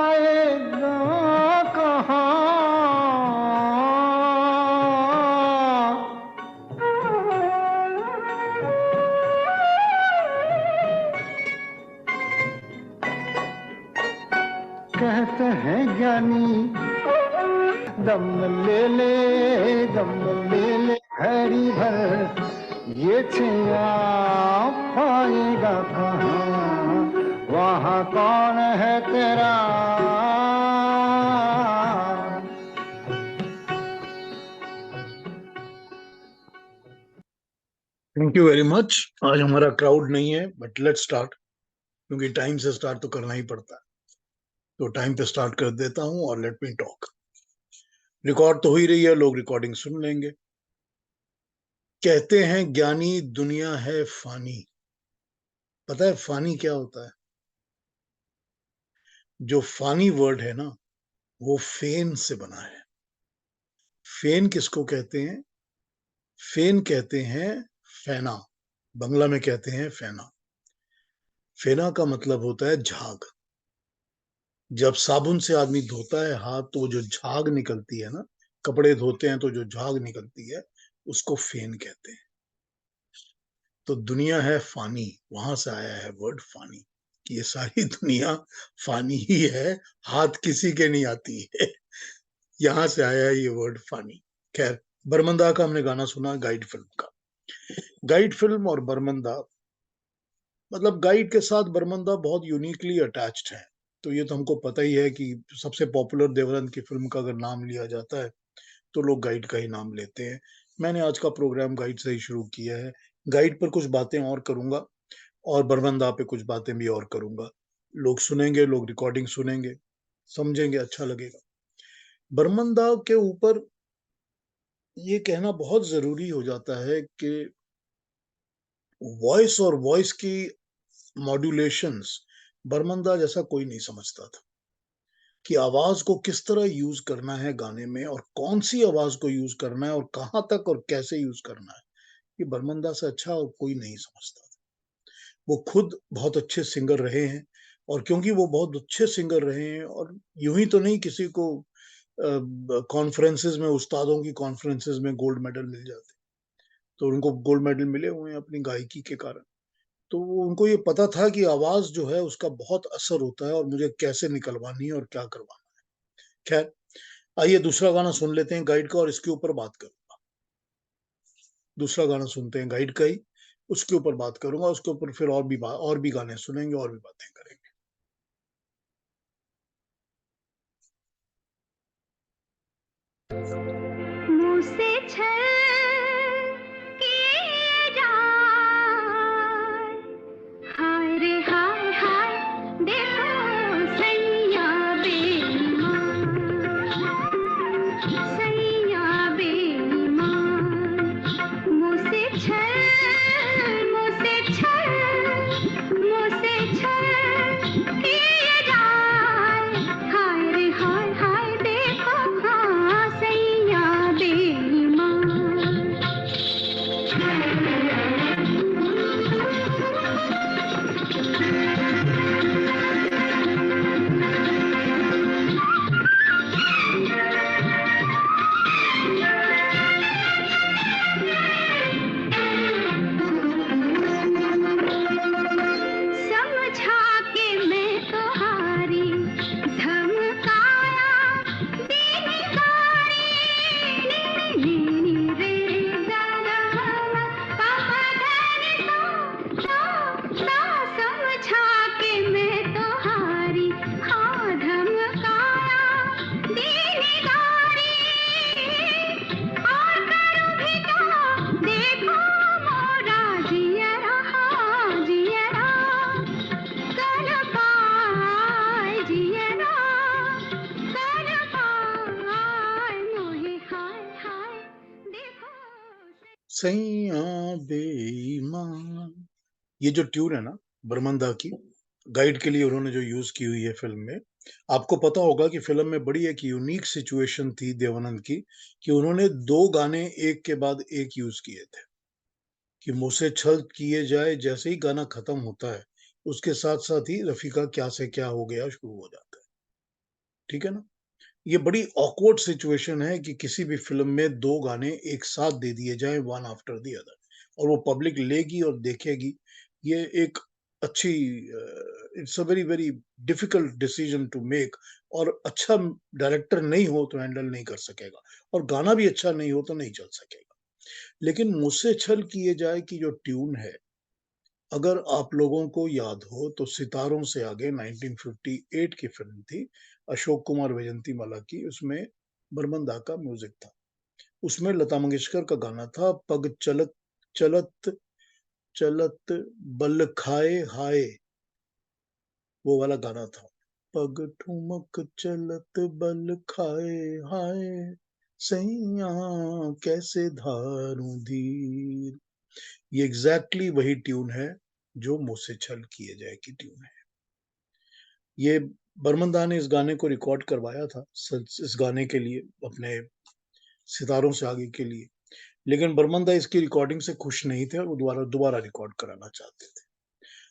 जाएगा कहाँ। कहते हैं ज्ञानी दम ले ले, दम ले ले घड़ी भर, ये छिया पाएगा कहाँ, वहाँ कौन है तेरा। Thank you very much. आज हमारा क्राउड नहीं है, बट लेट्स स्टार्ट, क्योंकि टाइम से स्टार्ट तो करना ही पड़ता है। तो टाइम पे स्टार्ट कर देता हूँ और लेट मी टॉक। रिकॉर्ड तो हो ही रही है, लोग रिकॉर्डिंग सुन लेंगे। कहते हैं ज्ञानी दुनिया है फानी। पता है फानी क्या होता है? जो फानी वर्ड है ना, वो फेन से बना है। फेन किसको कहते हैं? फेन कहते हैं फेना। बंगला में कहते हैं फेना। फेना का मतलब होता है झाग। जब साबुन से आदमी धोता है हाथ, तो जो झाग निकलती है ना, कपड़े धोते हैं तो जो झाग निकलती है, उसको फेन कहते हैं। तो दुनिया है फानी, वहां से आया है वर्ड फानी, कि ये सारी दुनिया फानी ही है, हाथ किसी के नहीं आती है। यहां से आया है ये वर्ड फानी। खैर, बरमंदा का हमने गाना सुना, गाइड फिल्म का। गाइड फिल्म और बरमंदा, मतलब गाइड के साथ बरमंदा बहुत यूनिकली अटैच्ड है। तो ये तो हमको पता ही है कि सबसे पॉपुलर देवरन की फिल्म का अगर नाम लिया जाता है, तो लोग गाइड का ही नाम लेते हैं। मैंने आज का प्रोग्राम गाइड से ही शुरू किया है। गाइड पर कुछ बातें और करूंगा, और बरमंदा पे कुछ बातें भी और करूंगा। लोग सुनेंगे, लोग रिकॉर्डिंग सुनेंगे, समझेंगे, अच्छा लगेगा। बरमंदा के ऊपर ये कहना बहुत जरूरी हो जाता है कि वॉइस और वॉइस की मॉड्यूलेशंस बरमंदा जैसा कोई नहीं समझता था, कि आवाज को किस तरह यूज करना है गाने में, और कौन सी आवाज को यूज करना है, और कहां तक और कैसे यूज करना है। ये बरमंदा से अच्छा और कोई नहीं समझता था। वो खुद बहुत अच्छे सिंगर रहे हैं, और क्योंकि वो बहुत अच्छे सिंगर रहे हैं, और यूं ही तो नहीं किसी को कॉन्फ्रेंसेस में, उस्तादों की कॉन्फ्रेंसेस में गोल्ड मेडल मिल जाते, तो उनको गोल्ड मेडल मिले हुए हैं अपनी गायकी के कारण। तो उनको ये पता था कि आवाज जो है उसका बहुत असर होता है, और मुझे कैसे निकलवानी है और क्या करवाना है। खैर, आइए दूसरा गाना सुन लेते हैं गाइड का, और इसके ऊपर बात करूंगा। दूसरा गाना सुनते हैं गाइड का ही, उसके ऊपर बात करूंगा, उसके ऊपर फिर और भी गाने सुनेंगे, और भी बातें करेंगे। मुँह से छल किए जाए, हाय रे हाय हाय, देखो सैया बेईमान, सैया बेईमान। मुँह से छल, मुँह से छल, मुँह से छल किए जाए, हाय रे हाय हाय, देखो हाँ सैया बेईमान। समझा के मैं तो हारी, धमकाया दीनी गारी, नी नी रे गा गा मा, पापा धनी सा, समझा के मैं तो हारी, हाँ धमकाया दीनी गारी, और करूँ भी क्या, देखो मोरा जियरा, जियरा कर पाए, जियरा कर पाए, मोहे हाय हाय, देखो सैया बेईमान, ये जो ट्यून है ना बरमंदा की, गाइड के लिए उन्होंने जो यूज की हुई है फिल्म में। आपको पता होगा कि फिल्म में बड़ी एक यूनिक सिचुएशन थी देवानंद की, कि उन्होंने दो गाने एक के बाद एक यूज किए थे। कि मुझसे छल किए जाए जैसे ही गाना खत्म होता है, उसके साथ साथ ही रफी का क्या से क्या हो गया शुरू हो जाता है। ठीक है ना? ये बड़ी ऑकवर्ड सिचुएशन है कि किसी भी फ़िल्म में 2 गाने एक साथ दे दिए जाएँ वन आफ्टर द अदर और वो पब्लिक लेगी और देखेगी। ये एक अच्छी it's a very, very difficult decision to make और अच्छा डायरेक्टर नहीं हो तो हैंडल नहीं कर सकेगा और गाना भी अच्छा नहीं हो तो नहीं चल सकेगा। लेकिन मुझसे छल किए जाए की जो ट्यून है, अगर आप लोगों को याद हो तो सितारों से आगे 1958 की फ़िल्म थी, अशोक कुमार वैजयंतीमाला की, उसमें बर्मन दा का म्यूज़िक था। उसमें लता मंगेशकर का गाना था, पग चलत चलत चलत बल खाए हाय, वो वाला गाना था। पग ठुमक चलत बल खाए हाय, सैयाँ कैसे धारूँ धीर। ये एग्ज़ैक्टली वही ट्यून है, जो मुझसे छल किए जाए की ट्यून है। ये बर्मन दा ने इस गाने को रिकॉर्ड करवाया था, स इस गाने के लिए, अपने सितारों से आगे के लिए। लेकिन बर्मन दा इसकी रिकॉर्डिंग से खुश नहीं थे और वो दोबारा रिकॉर्ड कराना चाहते थे।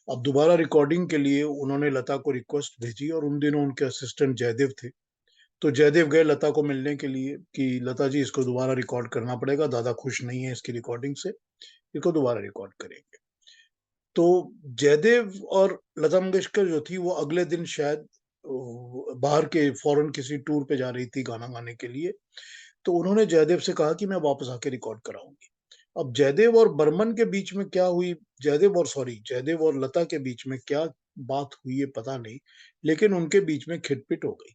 अब दोबारा रिकॉर्डिंग के लिए उन्होंने लता को रिक्वेस्ट भेजी और उन दिनों उनके असिस्टेंट जयदेव थे। तो जयदेव गए लता को मिलने के लिए कि लता जी इसको दोबारा रिकॉर्ड करना पड़ेगा, दादा खुश नहीं है इसकी रिकॉर्डिंग से, इसको दोबारा रिकॉर्ड करेंगे। तो जयदेव और लता मंगेशकर जो थी वो अगले दिन शायद बाहर के फॉरेन किसी टूर पे जा रही थी गाना गाने के लिए। तो उन्होंने जयदेव से कहा कि मैं वापस आके रिकॉर्ड कराऊँगी। अब जयदेव और बर्मन के बीच में क्या हुई, जयदेव और लता के बीच में क्या बात हुई है पता नहीं, लेकिन उनके बीच में खिटपिट हो गई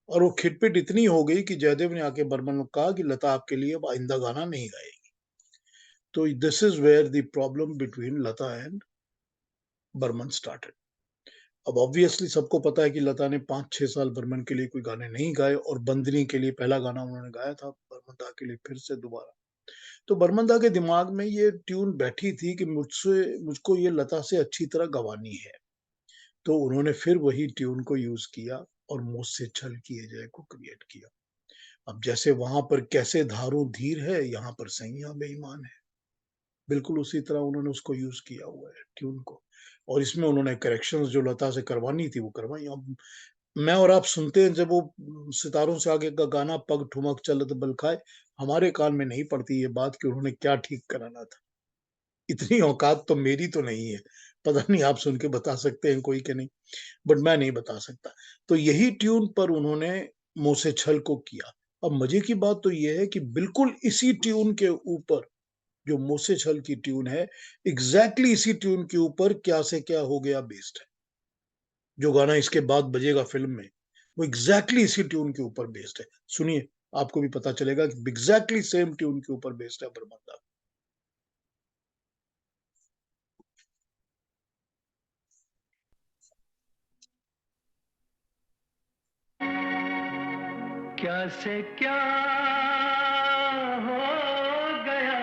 और वो खिटपिट इतनी हो गई कि जयदेव ने आके बर्मन को कहा कि लता आपके लिए अब आइंदा गाना नहीं गाएगी। तो this is where the problem between Lata and Burman started. अब ऑब्वियसली सबको पता है कि लता ने 5-6 साल बर्मन के लिए कोई गाने नहीं गाए और बंदनी के लिए पहला गाना उन्होंने गाया था, बर्मन दा के लिए फिर से दोबारा। तो बर्मन दा के दिमाग में ये ट्यून बैठी थी कि मुझको ये लता से अच्छी तरह गँवानी है। तो उन्होंने फिर वही ट्यून को यूज़ किया और मुझसे छल किए जाए को क्रिएट किया। अब जैसे वहाँ पर कैसे धारूँ धीर है, यहाँ पर सैयाँ बेईमान है। बिल्कुल उसी तरह उन्होंने उसको यूज़ किया हुआ है ट्यून को और इसमें उन्होंने करेक्शंस जो लता से करवानी थी वो करवाई। अब मैं और आप सुनते हैं जब वो सितारों से आगे का गाना पग ठुमक चलत बल खाए, हमारे कान में नहीं पड़ती ये बात कि उन्होंने क्या ठीक कराना था। इतनी औकात तो मेरी तो नहीं है। पता नहीं आप सुन के बता सकते हैं कोई कि नहीं, बट मैं नहीं बता सकता। तो यही ट्यून पर उन्होंने मुँह से छल को किया। अब मज़े की बात तो ये है कि बिल्कुल इसी ट्यून के ऊपर जो मुँह से छल की ट्यून है, एग्ज़ैक्टली इसी ट्यून के ऊपर क्या से क्या हो गया बेस्ड है। जो गाना इसके बाद बजेगा फ़िल्म में, वो एग्ज़ैक्टली इसी ट्यून के ऊपर बेस्ड है। सुनिए, आपको भी पता चलेगा कि एग्ज़ैक्टली सेम ट्यून के ऊपर बेस्ड है बर्मंदा। क्या से क्या हो गया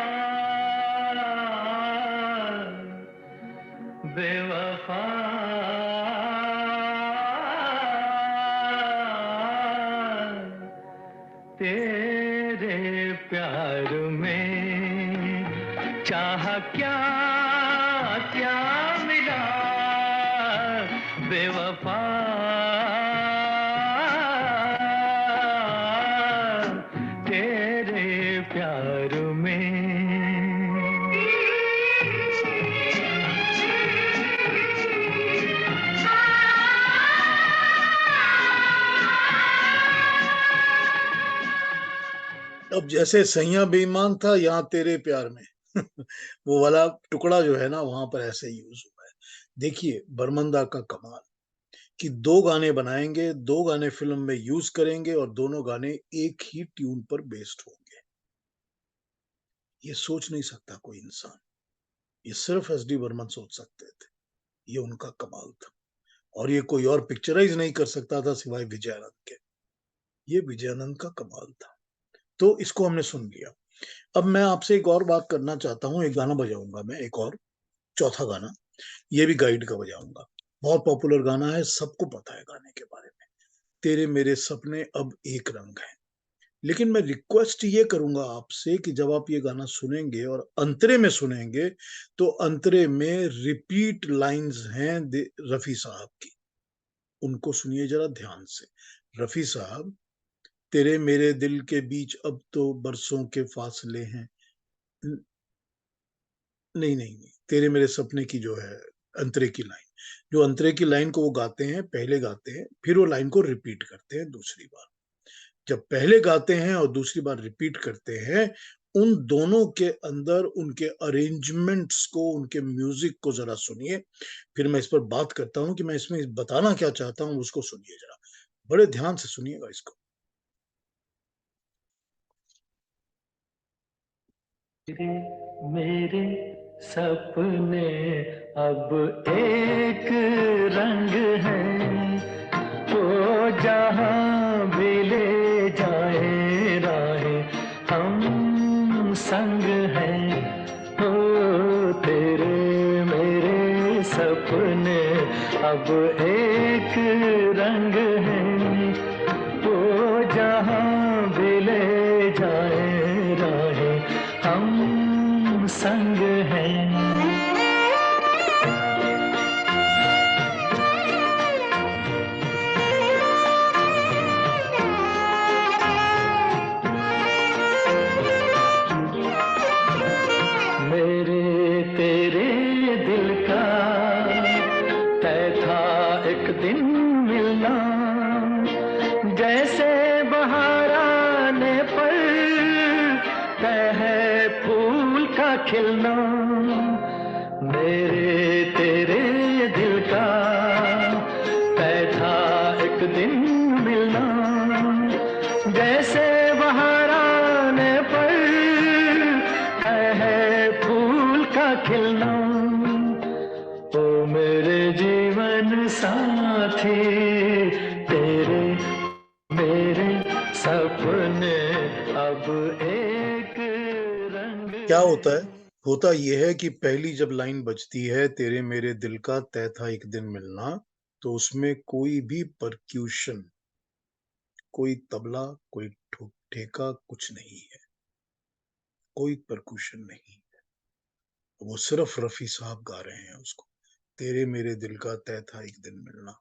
बेवफा तेरे प्यार में चाह क्या क्या मिला बेवफा तेरे प्यार में अब जैसे सैयां बेईमान था, यहाँ तेरे प्यार में वो वाला टुकड़ा जो है ना, वहाँ पर ऐसे यूज़ हुआ है। देखिए, बर्मंदा का कमाल कि 2 गाने बनाएँगे, 2 गाने फ़िल्म में यूज़ करेंगे और दोनों गाने एक ही ट्यून पर बेस्ड होंगे। ये सोच नहीं सकता कोई इंसान। ये सिर्फ़ एसडी बर्मन सोच सकते थे। ये उनका कमाल था और ये कोई और पिक्चराइज़ नहीं कर सकता था सिवाय विजयानंद के। ये विजयानंद का कमाल था। तो इसको हमने सुन लिया। अब मैं आपसे एक और बात करना चाहता हूँ, एक गाना बजाऊँगा मैं एक और, चौथा गाना, ये भी गाइड का बजाऊँगा। बहुत पॉपुलर गाना है, सबको पता है गाने के बारे में। तेरे मेरे सपने अब एक रंग हैं। लेकिन मैं रिक्वेस्ट ये करूँगा आपसे कि जब आप ये गाना सुनेंगे और अंतरे में सुनेंगे, तो अंतरे में रिपीट लाइन्स हैं रफ़ी साहब की। उनको सुनिए ज़रा ध्यान से। रफी साहब, तेरे मेरे दिल के बीच अब तो बरसों के फासले हैं। नहीं नहीं नहीं, तेरे मेरे सपने की जो है अंतरे की लाइन, जो अंतरे की लाइन को वो गाते हैं, पहले गाते हैं, फिर वो लाइन को रिपीट करते हैं दूसरी बार। जब पहले गाते हैं और दूसरी बार रिपीट करते हैं, उन दोनों के अंदर उनके अरेंजमेंट्स को, उनके म्यूजिक को जरा सुनिए, फिर मैं इस पर बात करता हूं कि मैं इसमें बताना क्या चाहता हूं, उसको सुनिए जरा, बड़े ध्यान से सुनिएगा इसको। मेरे सपने अब एक रंग है, वो जहाँ भी ले जाए राहें हम संग हैं। हो तेरे मेरे सपने अब एक रंग है, वो जहाँ भी ले जाए राहें हम संग हैं। मेरे तेरे दिल का तय था एक दिन मिलना, जैसे बहार आने पर तय है फूल का खिलना। मेरे तेरे दिल का तय था एक दिन मिलना, जैसे बहार आने पर तय है फूल का खिलना। ओ मेरे जीवन साथी, तेरे मेरे सपने अब एक रंग क्या होता है? होता यह है कि पहली जब लाइन बजती है, तेरे मेरे दिल का तय था एक दिन मिलना, तो उसमें कोई भी परक्यूशन, कोई तबला, कोई ठेका कुछ नहीं है, कोई परक्यूशन नहीं है, वो सिर्फ रफी साहब गा रहे हैं उसको, तेरे मेरे दिल का तय था एक दिन मिलना।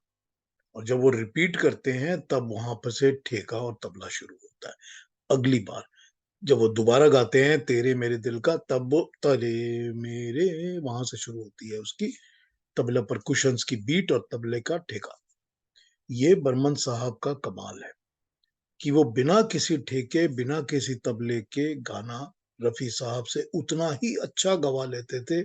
और जब वो रिपीट करते हैं तब वहां पर से ठेका और तबला शुरू होता है। अगली बार जब वो दोबारा गाते हैं तेरे मेरे दिल का, तब वो तेरे मेरे, वहां से शुरू होती है उसकी तबला परकुशंस की बीट और तबले का ठेका। ये बर्मन साहब का कमाल है कि वो बिना किसी ठेके, बिना किसी तबले के गाना रफी साहब से उतना ही अच्छा गवा लेते थे,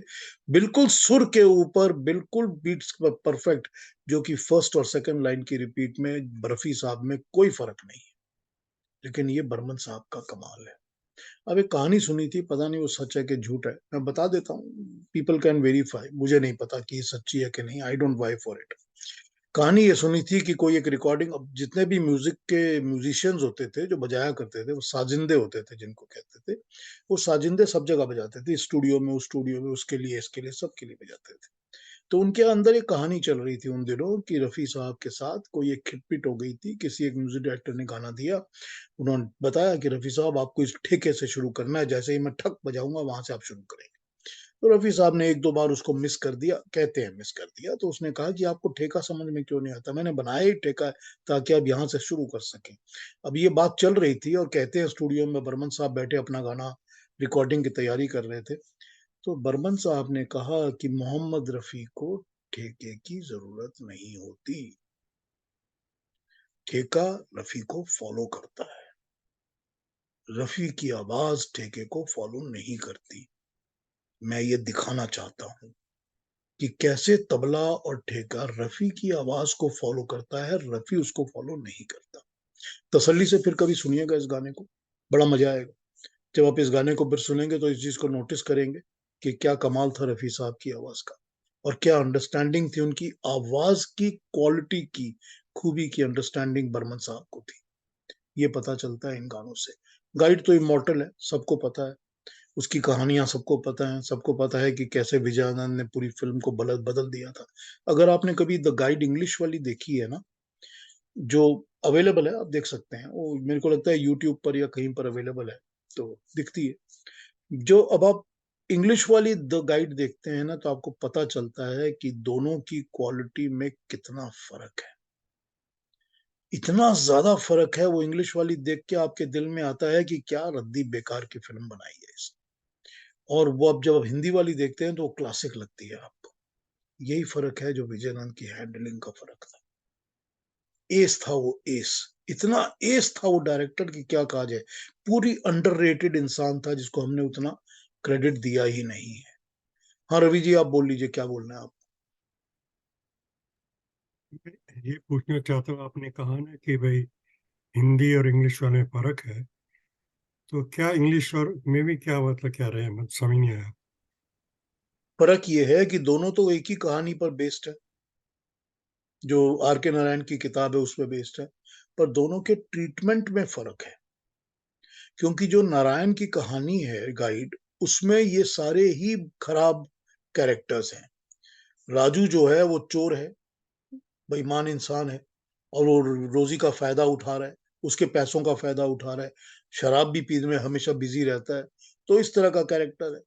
बिल्कुल सुर के ऊपर, बिल्कुल बीट्स परफेक्ट, जो कि फर्स्ट और सेकंड लाइन की रिपीट में रफी साहब में कोई फर्क नहीं है। लेकिन ये बर्मन साहब का कमाल है। अब एक कहानी सुनी थी, पता नहीं वो सच है कि झूठ है, मैं बता देता हूँ, पीपल कैन वेरीफाई, मुझे नहीं पता कि ये सच्ची है कि नहीं, I don't Y for it. कहानी ये सुनी थी कि कोई एक रिकॉर्डिंग, अब जितने भी म्यूजिक के म्यूजिशियंस होते थे जो बजाया करते थे, वो साजिंदे होते थे जिनको कहते थे, वो साजिंदे सब जगह बजाते थे, स्टूडियो में, उस स्टूडियो में, उसके लिए, इसके लिए, सबके लिए बजाते थे। तो उनके अंदर एक कहानी चल रही थी उन दिनों कि रफी साहब के साथ कोई एक खिटपिट हो गई थी, किसी एक म्यूजिक डायरेक्टर ने गाना दिया, उन्होंने बताया कि रफी साहब आपको इस ठेके से शुरू करना है, जैसे ही मैं ठक बजाऊंगा वहां से आप शुरू करेंगे। तो रफी साहब ने एक दो बार उसको मिस कर दिया, कहते हैं मिस कर दिया, तो उसने कहा कि आपको ठेका समझ में क्यों नहीं आता, मैंने बनाया ही ठेका है ताकि आप यहाँ से शुरू कर सकें। अब ये बात चल रही थी और कहते हैं स्टूडियो में बर्मन साहब बैठे अपना गाना रिकॉर्डिंग की तैयारी कर रहे थे, तो बर्मन साहब ने कहा कि मोहम्मद रफी को ठेके की जरूरत नहीं होती, ठेका रफी को फॉलो करता है, रफी की आवाज ठेके को फॉलो नहीं करती। मैं ये दिखाना चाहता हूं कि कैसे तबला और ठेका रफी की आवाज को फॉलो करता है, रफी उसको फॉलो नहीं करता। तसल्ली से फिर कभी सुनिएगा इस गाने को, बड़ा मजा आएगा। जब आप इस गाने को फिर सुनेंगे तो इस चीज को नोटिस करेंगे कि क्या कमाल था रफी साहब की आवाज का, और क्या अंडरस्टैंडिंग थी उनकी आवाज की क्वालिटी की, खूबी की अंडरस्टैंडिंग बर्मन साहब को थी। ये पता चलता है इन गानों से। गाइड तो इमॉर्टल है, सबको पता है, उसकी कहानियां सबको पता है, सबको पता है कि कैसे विजय आनंद ने पूरी फिल्म को बदल बदल दिया था। अगर आपने कभी द गाइड इंग्लिश वाली देखी है ना, जो अवेलेबल है, आप देख सकते हैं, वो मेरे को लगता है यूट्यूब पर या कहीं पर अवेलेबल है, तो दिखती है। जो अब आप इंग्लिश वाली द गाइड देखते हैं ना, तो आपको पता चलता है कि दोनों की क्वालिटी में कितना फर्क है। इतना ज्यादा फर्क है। वो इंग्लिश वाली देख के आपके दिल में आता है कि क्या रद्दी बेकार की फिल्म बनाई है इस, और वो अब जब आप हिंदी वाली देखते हैं तो वो क्लासिक लगती है आपको। यही फर्क है जो विजयनंद की हैंडलिंग का फर्क था। एस था वो, एस, इतना एस था वो डायरेक्टर की क्या कहा जाए। पूरी अंडररेटेड इंसान था जिसको हमने उतना क्रेडिट दिया ही नहीं है। हाँ रवि जी, आप बोल लीजिए, क्या बोलना है आप। ये पूछना चाहता हूँ, आपने कहा ना कि भाई हिंदी और इंग्लिश वाले में फर्क है, तो क्या इंग्लिश और में भी क्या मतलब क्या रहे, मतलब समझ नहीं आया। फर्क ये है कि दोनों तो एक ही कहानी पर बेस्ड है, जो आर के नारायण की किताब है उस पर बेस्ड है, पर दोनों के ट्रीटमेंट में फर्क है। क्योंकि जो नारायण की कहानी है गाइड, उसमें ये सारे ही खराब कैरेक्टर्स हैं। राजू जो है वो चोर है, बेईमान इंसान है, और वो रोजी का फायदा उठा रहा है, उसके पैसों का फायदा उठा रहा है, शराब भी पीने में हमेशा बिजी रहता है। तो इस तरह का कैरेक्टर है।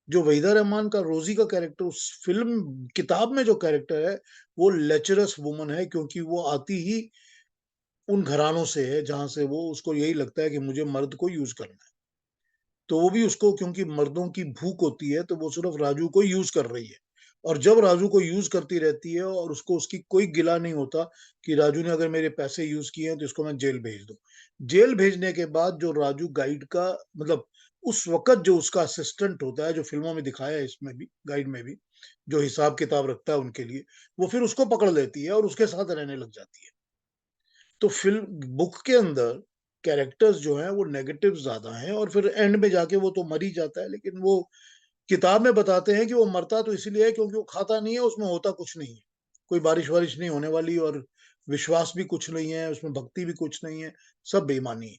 जो वहीदा रहमान का रोजी का कैरेक्टर उस फिल्म किताब में जो कैरेक्टर है, वो लेचरस वुमन है, क्योंकि वो आती ही उन घरानों से है जहां से वो, उसको यही लगता है कि मुझे मर्द को यूज करना है। तो वो भी उसको, क्योंकि मर्दों की भूख होती है, तो वो सिर्फ राजू को यूज कर रही है। और जब राजू को यूज करती रहती है और उसको उसकी कोई गिला नहीं होता कि राजू ने अगर मेरे पैसे यूज किए हैं तो इसको मैं जेल भेज दूं। जेल भेजने के बाद जो राजू गाइड का, मतलब उस वक्त जो उसका असिस्टेंट होता है, जो फिल्मों में दिखाया है, इसमें भी गाइड में भी, जो हिसाब किताब रखता है उनके लिए, वो फिर उसको पकड़ लेती है और उसके साथ रहने लग जाती है। तो फिल्म बुक के अंदर कैरेक्टर्स जो हैं वो नेगेटिव ज्यादा हैं, और फिर एंड में जाके वो तो मर ही जाता है, लेकिन वो किताब में बताते हैं कि वो मरता तो इसलिए है क्योंकि वो खाता नहीं है, उसमें होता कुछ नहीं है, कोई बारिश वारिश नहीं होने वाली, और विश्वास भी कुछ नहीं है उसमें, भक्ति भी कुछ नहीं है, सब बेईमानी है।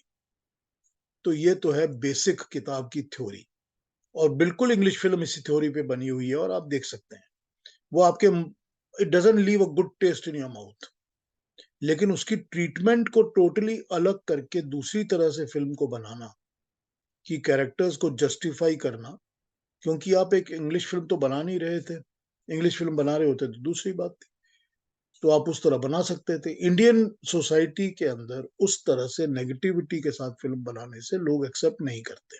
तो ये तो है बेसिक किताब की थ्योरी, और बिल्कुल इंग्लिश फिल्म इसी थ्योरी पे बनी हुई है, और आप देख सकते हैं वो आपके, it doesn't leave a good taste in your mouth. लेकिन उसकी ट्रीटमेंट को टोटली अलग करके दूसरी तरह से फिल्म को बनाना, कि कैरेक्टर्स को जस्टिफाई करना, क्योंकि आप एक इंग्लिश फिल्म तो बना नहीं रहे थे, इंग्लिश फिल्म बना रहे होते तो दूसरी बात थी, तो आप उस तरह बना सकते थे। इंडियन सोसाइटी के अंदर उस तरह से नेगेटिविटी के साथ फिल्म बनाने से लोग एक्सेप्ट नहीं करते।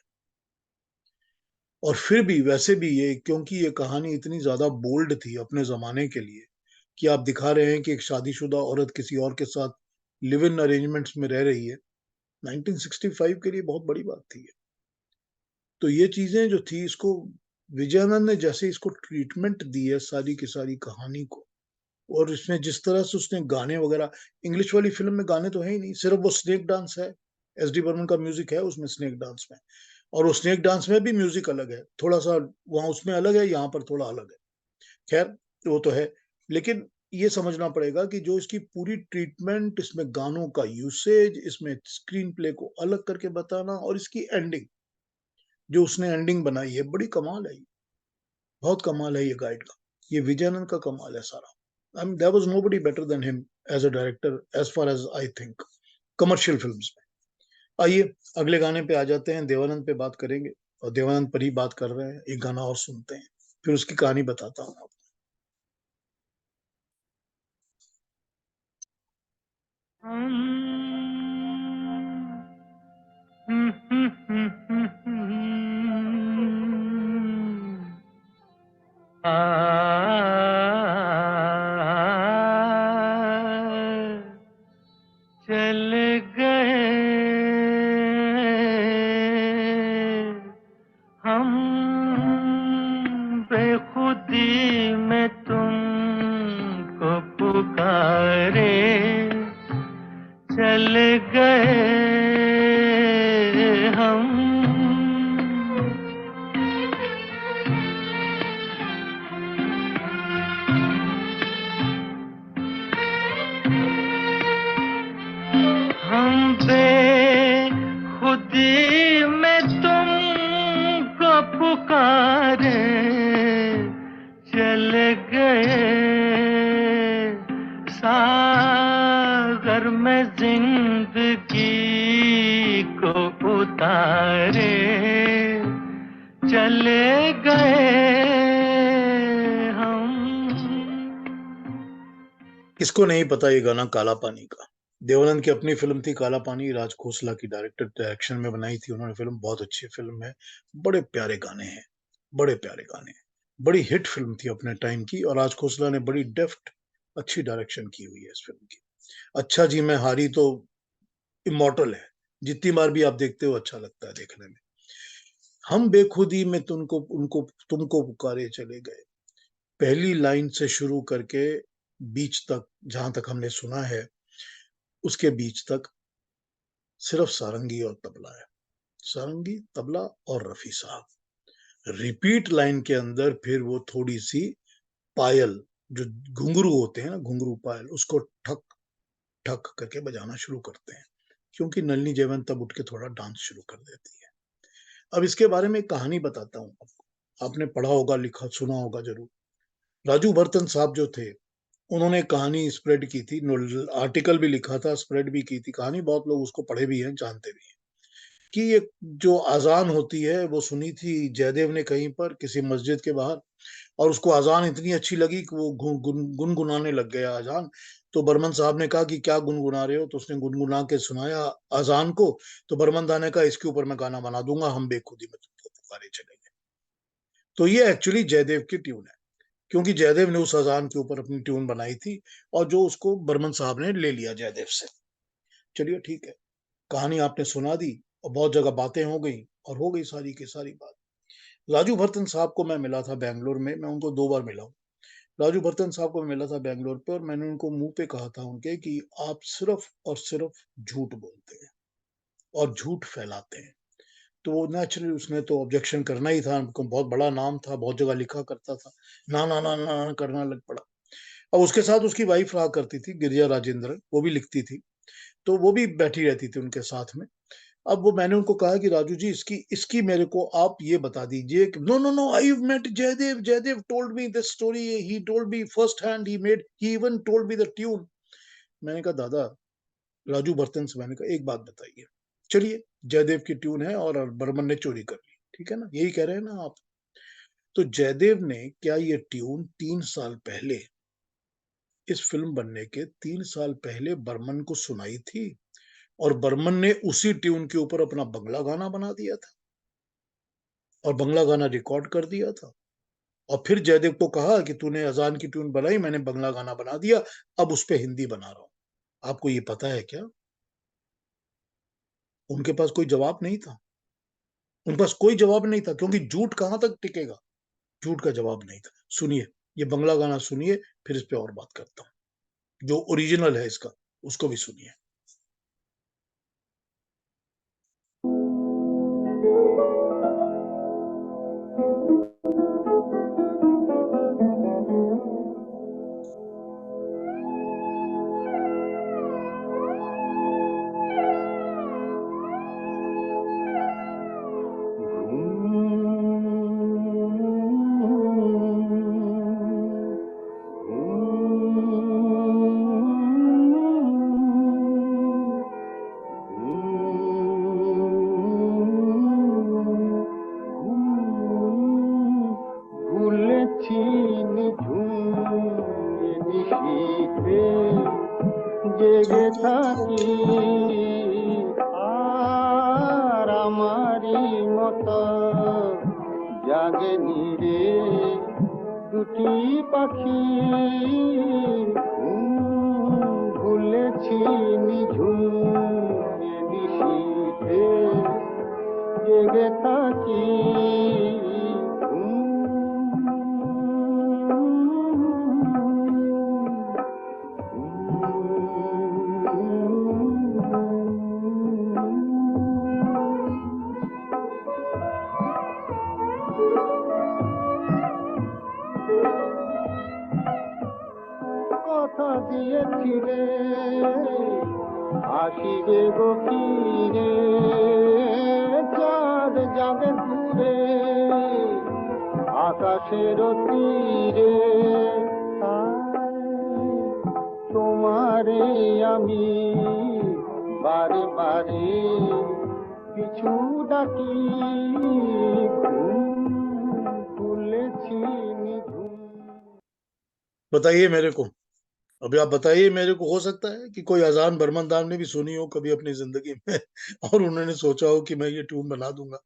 और फिर भी वैसे भी ये, क्योंकि ये कहानी इतनी ज्यादा बोल्ड थी अपने जमाने के लिए, कि आप दिखा रहे हैं कि एक शादीशुदा औरत किसी और के साथ लिव इन अरेंजमेंट्स में रह रही है, 1965 के लिए बहुत बड़ी बात थी। तो ये चीजें जो थी, इसको विजयानंद ने जैसे इसको ट्रीटमेंट दी है सारी की सारी कहानी को, और इसमें जिस तरह से उसने गाने वगैरह, इंग्लिश वाली फिल्म में गाने तो है ही नहीं, सिर्फ वो स्नेक डांस है, एस डी बर्मन का म्यूजिक है उसमें स्नेक डांस में, और वो स्नेक डांस में भी म्यूजिक अलग है थोड़ा सा, वहां उसमें अलग है, यहाँ पर थोड़ा अलग है। खैर, वो तो है। लेकिन ये समझना पड़ेगा कि जो इसकी पूरी ट्रीटमेंट, इसमें गानों का यूसेज, इसमें स्क्रीन प्ले को अलग करके बताना, और इसकी एंडिंग, जो उसने एंडिंग बनाई है, बड़ी कमाल है। बहुत कमाल है ये गाइड का, ये विजयनंद का कमाल है सारा। I mean there was nobody better than him as a director, as far as I think, commercial films में। आइए अगले गाने पे आ जाते हैं, देवानंद पे बात करेंगे, और देवानंद पर ही बात कर रहे हैं, एक गाना और सुनते हैं, फिर उसकी कहानी बताता हूँ आपको। चल गए हम बेखुदी में तुमको पुकारे, चल गए हम। हम बेखुदी में तुमको पुकारे, चल गए सागर में जिंदगी को उतारे, चले गए हम। किसको नहीं पता ये गाना काला पानी का, देवानंद की अपनी फिल्म थी काला पानी, राज खोसला की डायरेक्शन में बनाई थी उन्होंने फिल्म, बहुत अच्छी फिल्म है, बड़े प्यारे गाने हैं, बड़े प्यारे गाने हैं, बड़ी हिट फिल्म थी अपने टाइम की, और राज खोसला ने बड़ी डेफ्ट अच्छी डायरेक्शन की हुई है इस फिल्म की। अच्छा जी मैं हारी तो इमॉर्टल है, जितनी बार भी आप देखते हो अच्छा लगता है देखने में। हम बेखुदी में तुमको पुकारे चले गए, पहली लाइन से शुरू करके बीच तक, जहां तक हमने सुना है उसके बीच तक सिर्फ सारंगी और तबला है, सारंगी तबला और रफी साहब। रिपीट लाइन के अंदर फिर वो थोड़ी सी पायल, जो घुंघरू होते हैं ना, घुंघरू पायल, उसको ठक ठक करके बजाना शुरू करते हैं, क्योंकि नलिनी जयवंत तब उठ के थोड़ा डांस शुरू कर देती है। अब इसके बारे में एक कहानी बताता हूं आपको, आपने पढ़ा होगा, लिखा सुना होगा जरूर। राजू बर्तन साहब जो थे, उन्होंने कहानी स्प्रेड की थी, आर्टिकल भी लिखा था, स्प्रेड भी की थी कहानी, बहुत लोग उसको पढ़े भी हैं, जानते भी हैं, कि ये जो अजान होती है वो सुनी थी जयदेव ने कहीं पर किसी मस्जिद के बाहर, और उसको अजान इतनी अच्छी लगी कि वो गुनगुनाने लग गया अजान। तो बर्मन साहब ने कहा कि क्या गुनगुना रहे हो, तो उसने गुनगुना के सुनाया अजान को। तो बर्मन दा ने कहा इसके ऊपर मैं गाना बना दूंगा, हम बेखुदी में तुमको पुकारे चले गए। तो ये एक्चुअली जयदेव की ट्यून है, क्योंकि जयदेव ने उस अजान के ऊपर अपनी ट्यून बनाई थी, और जो उसको बर्मन साहब ने ले लिया जयदेव से। चलिए ठीक है, कहानी आपने सुना दी, और बहुत जगह बातें हो गई, और हो गई सारी की सारी बात। राजू भर्तन साहब को मैं मिला था बैंगलोर में, मैं उनको 2 बार मिला हूँ। राजू भर्तन साहब को मैं मिला था बैंगलोर पे, और मैंने उनको मुंह पे कहा था उनके कि आप सिर्फ और सिर्फ झूठ बोलते हैं और झूठ फैलाते हैं। तो नेचुरली उसने तो ऑब्जेक्शन करना ही था, उनको बहुत बड़ा नाम था, बहुत जगह लिखा करता था, ना ना ना ना, ना करना लग पड़ा। अब उसके साथ उसकी वाइफ रहा करती थी गिरिजा राजेंद्र, वो भी लिखती थी, तो वो भी बैठी रहती थी उनके साथ में। अब वो मैंने उनको कहा कि राजू जी इसकी इसकी मेरे को आप ये बता दीजिए कि no no no, I met Jaidev, Jaidev told me this story, he told me first hand, he even told me the tune. मैंने कहा दादा, राजू बर्तन से मैंने कहा एक बात बताइए, चलिए जयदेव की ट्यून है और बर्मन ने चोरी कर ली, ठीक है ना, यही कह रहे हैं ना आप। तो जयदेव ने क्या ये ट्यून 3 साल पहले, इस फिल्म बनने के 3 साल पहले बर्मन को सुनाई थी, और बर्मन ने उसी ट्यून के ऊपर अपना बंगला गाना बना दिया था, और बंगला गाना रिकॉर्ड कर दिया था, और फिर जयदेव को कहा कि तूने अजान की ट्यून बनाई, मैंने बंगला गाना बना दिया, अब उस पे हिंदी बना रहा हूं। आपको ये पता है क्या? उनके पास कोई जवाब नहीं था, उनके पास कोई जवाब नहीं था, क्योंकि झूठ कहां तक टिकेगा, झूठ का जवाब नहीं था। सुनिए, ये बंगला गाना सुनिए, फिर इस पे और बात करता हूं, जो ओरिजिनल है इसका, उसको भी सुनिए। ভুলেছি নিঝুম নিশীথে জেগে থাকি আর আমারই মতো জাগেনি রে দুটি পাখি ভুলেছি নিঝুম নিশীথে জেগে থাকি কথা দিয়েছিলে আসিবে গো ফিরে চাঁদ যাবে দূরে আকাশের তীরে তোমারে আমি বারে বারে পিছু ডাকি ভুলেছি নিঝুম। बताइए मेरे को, अभी आप बताइए मेरे को, हो सकता है कि कोई अजान बर्मन दान ने भी सुनी हो कभी अपनी जिंदगी में और उन्होंने सोचा हो कि मैं ये ट्यून बना दूंगा,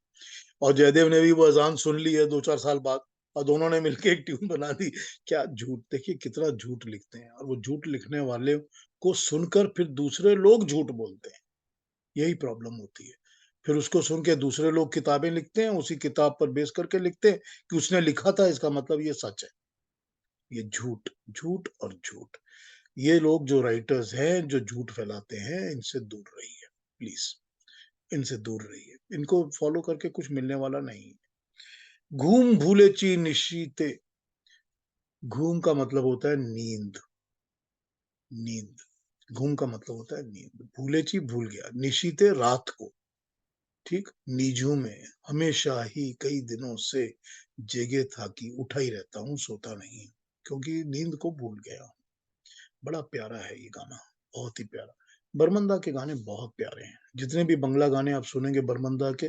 और जयदेव ने भी वो अजान सुन ली है 2-4 साल बाद और दोनों ने मिलके एक ट्यून बना दी। क्या झूठ, देखिए कितना झूठ लिखते हैं, और वो झूठ लिखने वाले को सुनकर फिर दूसरे लोग झूठ बोलते हैं, यही प्रॉब्लम होती है। फिर उसको सुन के दूसरे लोग किताबें लिखते हैं, उसी किताब पर बेस करके लिखते हैं कि उसने लिखा था, इसका मतलब ये सच है। ये झूठ, झूठ और झूठ। ये लोग जो राइटर्स हैं, जो झूठ फैलाते हैं, इनसे दूर रहिए प्लीज, इनसे दूर रहिए, इनको फॉलो करके कुछ मिलने वाला नहीं है। घूम भूले ची निशीते, घूम का मतलब होता है नींद, नींद, घूम का मतलब होता है नींद, भूले ची भूल गया, निशीते रात को, ठीक, नीजू में हमेशा ही कई दिनों से जेगे था कि उठा ही रहता हूँ, सोता नहीं, क्योंकि नींद को भूल गया हूँ। बड़ा प्यारा है ये गाना, बहुत ही प्यारा। बर्मन दा के गाने बहुत प्यारे हैं, जितने भी बंगला गाने आप सुनेंगे बर्मन दा के,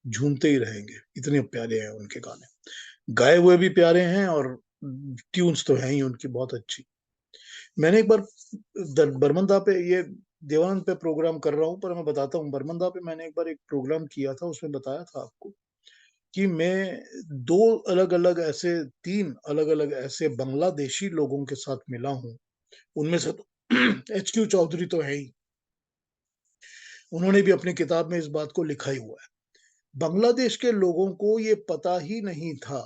झूमते ही रहेंगे, इतने प्यारे हैं उनके गाने। गाए हुए भी प्यारे हैं और ट्यून्स तो हैं ही उनकी बहुत अच्छी। मैंने एक बार बर्मन दा पे, ये देवानंद पे प्रोग्राम कर रहा हूँ पर मैं बताता हूँ, बर्मन दा पे मैंने एक बार एक प्रोग्राम किया था, उसमें बताया था आपको कि मैं दो अलग अलग ऐसे, तीन अलग अलग ऐसे बांग्लादेशी लोगों के साथ मिला हूँ। उनमें से तो HQ चौधरी तो है ही, उन्होंने भी अपनी किताब में इस बात को लिखा ही हुआ है। बांग्लादेश के लोगों को ये पता ही नहीं था,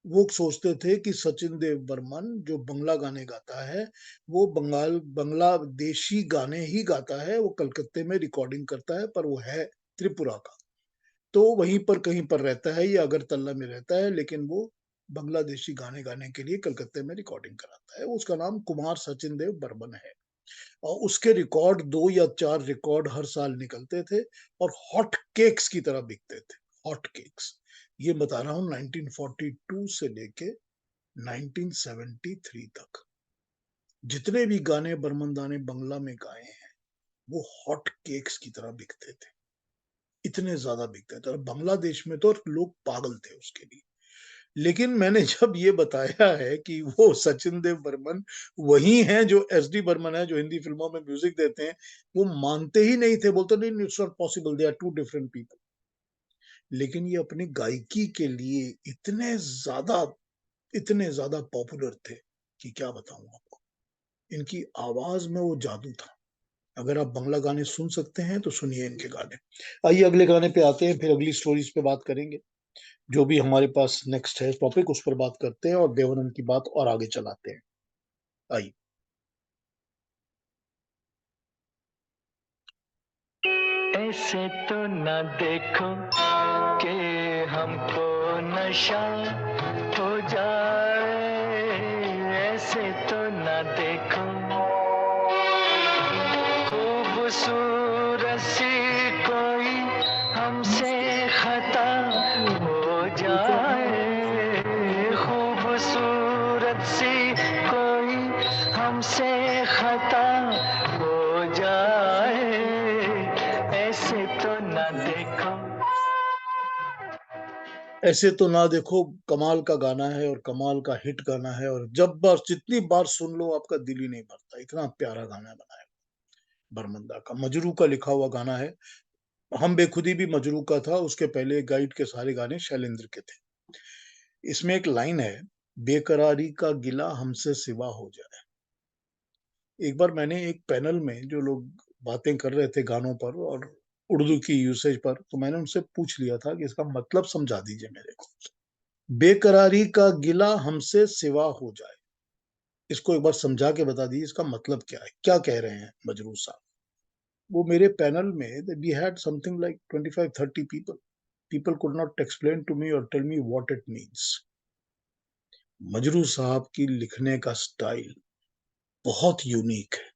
वो सोचते थे कि सचिन देव बर्मन जो बंगला गाने गाता है, वो बांग्लादेशी गाने ही गाता है, वो कलकत्ते में रिकॉर्डिंग करता है, पर वो है त्रिपुरा का, तो वहीं पर कहीं पर रहता है, या अगरतला में रहता है, लेकिन वो बांग्लादेशी गाने गाने के लिए कलकत्ते में रिकॉर्डिंग कराता है। उसका नाम कुमार सचिन देव बर्मन है, और उसके रिकॉर्ड 2 या 4 रिकॉर्ड हर साल निकलते थे और हॉट केक्स की तरह बिकते थे, हॉट केक्स। ये बता रहा हूँ 1942 से लेके 1973 तक जितने भी गाने बर्मनदा ने बंगला में गाए हैं, वो हॉट केक्स की तरह बिकते थे, इतने ज्यादा बिकते थे, और बांग्लादेश में तो लोग पागल थे उसके लिए। लेकिन मैंने जब ये बताया है कि वो सचिन देव बर्मन वही हैं जो SD बर्मन है, जो हिंदी फिल्मों में म्यूजिक देते हैं, वो मानते ही नहीं थे, बोलते नहीं, it's not possible, they are two different people. लेकिन ये अपनी गायकी के लिए इतने ज्यादा पॉपुलर थे कि क्या बताऊं आपको, इनकी आवाज में वो जादू था। अगर आप बंगला गाने सुन सकते हैं तो सुनिए इनके गाने। आइए अगले गाने पे आते हैं, फिर अगली स्टोरीज पे बात करेंगे। जो भी हमारे पास नेक्स्ट है टॉपिक, उस पर बात करते हैं और देवानंद की बात और आगे चलाते हैं। आइए। ऐसे तो न देखो कि हमको नशा हो जाए, ऐसे तो न देखो खूबसूरत सी कोई हमसे खता हो जाए, खूबसूरत सी कोई हमसे खता हो जाए, ऐसे तो न देखो। ऐसे तो ना देखो कमाल का गाना है और कमाल का हिट गाना है, और जब बार जितनी बार सुन लो आपका दिल ही नहीं भरता, इतना प्यारा गाना बनाया बर्मंदा का। मजरू का लिखा हुआ गाना है। हम बेखुदी भी मजरू का था, उसके पहले गाइड के सारे गाने शैलेंद्र के थे। इसमें एक लाइन है, बेकरारी का गिला हमसे सिवा हो जाए। एक बार मैंने एक पैनल में जो लोग बातें कर रहे थे गानों पर और उर्दू की यूसेज पर, तो मैंने उनसे पूछ लिया था कि इसका मतलब समझा दीजिए मेरे को। बेकरारी का गिला हमसे सिवा हो जाए, इसको एक बार समझा के बता दीजिए इसका मतलब क्या है, क्या कह रहे हैं मजरूर साहब। वो मेरे पैनल में, we had something like 25-30 people, people could not explain to me or tell me what it means. Majrooh Sahab की लिखने का स्टाइल बहुत यूनिक है,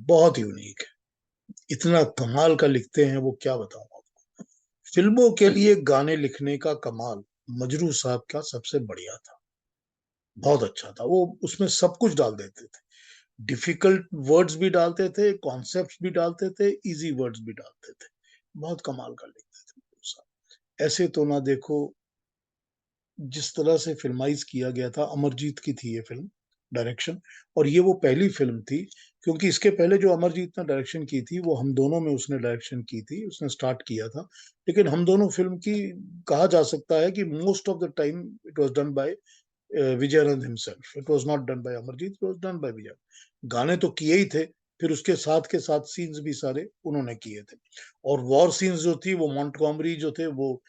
बहुत यूनिक है, इतना कमाल का लिखते हैं वो, क्या बताऊं आपको। फिल्मों के लिए गाने लिखने का कमाल मजरू साहब का सबसे बढ़िया था, बहुत अच्छा था। वो उसमें सब कुछ डाल देते थे, डिफिकल्ट वर्ड्स भी डालते थे, कॉन्सेप्ट्स भी डालते थे, इजी वर्ड्स भी डालते थे, बहुत कमाल का लिखते थे मजरू साहब। ऐसे तो ना देखो जिस तरह से फिल्माइज किया गया था, अमरजीत की थी ये फिल्म, डायरेक्शन, और ये वो पहली फिल्म थी, क्योंकि इसके पहले जो अमरजीत ने डायरेक्शन की थी वो हम दोनों में उसने डायरेक्शन की थी, उसने स्टार्ट किया था, लेकिन हम दोनों फिल्म की कहा जा सकता है कि most of the time it was done by Vijayanand himself, it was not done by Amarjeet, it was done by Vijay. गाने तो किए ही थे, फिर उसके साथ के साथ सीन्स भी सारे उन्होंने किए थे, और वॉर सीन्स जो थी वो मॉन्टगोमरी जो थे वो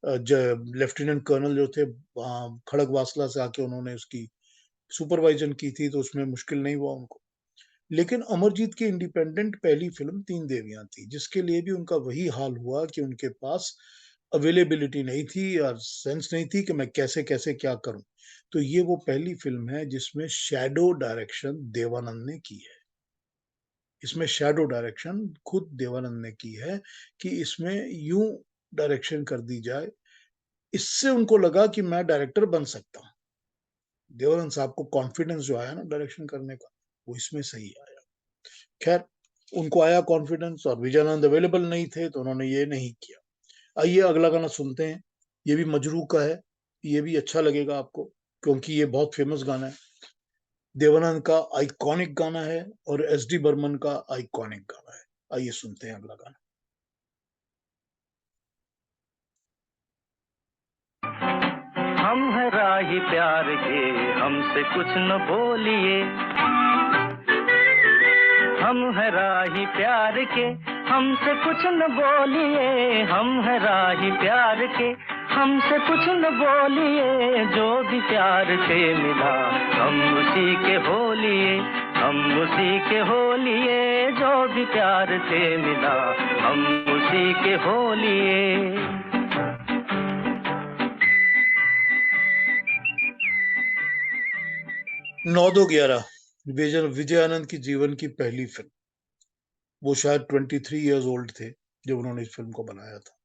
लेफ्टिनेंट कर्नल जो थे खड़गवासला से आके उन्होंने उसकी सुपरवाइजन की थी, तो उसमें मुश्किल नहीं हुआ उनको। लेकिन अमरजीत की इंडिपेंडेंट पहली फिल्म तीन देवियां थी, जिसके लिए भी उनका वही हाल हुआ कि उनके पास अवेलेबिलिटी नहीं थी या सेंस नहीं थी कि मैं कैसे कैसे क्या करूं। तो ये वो पहली फिल्म है जिसमें शैडो डायरेक्शन देवानंद ने की है। इसमें शैडो डायरेक्शन खुद देवानंद ने की है कि इसमें यूं डायरेक्शन कर दी जाए, इससे उनको लगा कि मैं डायरेक्टर बन सकता हूं। देवानंद साहब को कॉन्फिडेंस जो आया ना डायरेक्शन करने का, वो इसमें सही आया। खैर, उनको आया कॉन्फिडेंस और विजयानंद अवेलेबल नहीं थे, तो उन्होंने ये नहीं किया। आइए अगला गाना सुनते हैं, ये भी मजरू का है, ये भी अच्छा लगेगा आपको, क्योंकि ये बहुत फेमस गाना है, देवानंद का आइकॉनिक गाना है और एस डी बर्मन का आइकॉनिक गाना है। आइए सुनते हैं अगला गाना। हम है राही प्यार के, हमसे कुछ न बोलिए। हम है राही प्यार के, हमसे कुछ न बोलिए। हम है राही प्यार के, हमसे कुछ न बोलिए। जो भी प्यार से मिला हम उसी के हो लिए, हम उसी के हो लिए। जो भी प्यार से मिला हम उसी के हो लिए। 9-2-11 विजयानंद की जीवन की पहली फिल्म, वो शायद 23 इयर्स ओल्ड थे जब उन्होंने इस फिल्म को बनाया था।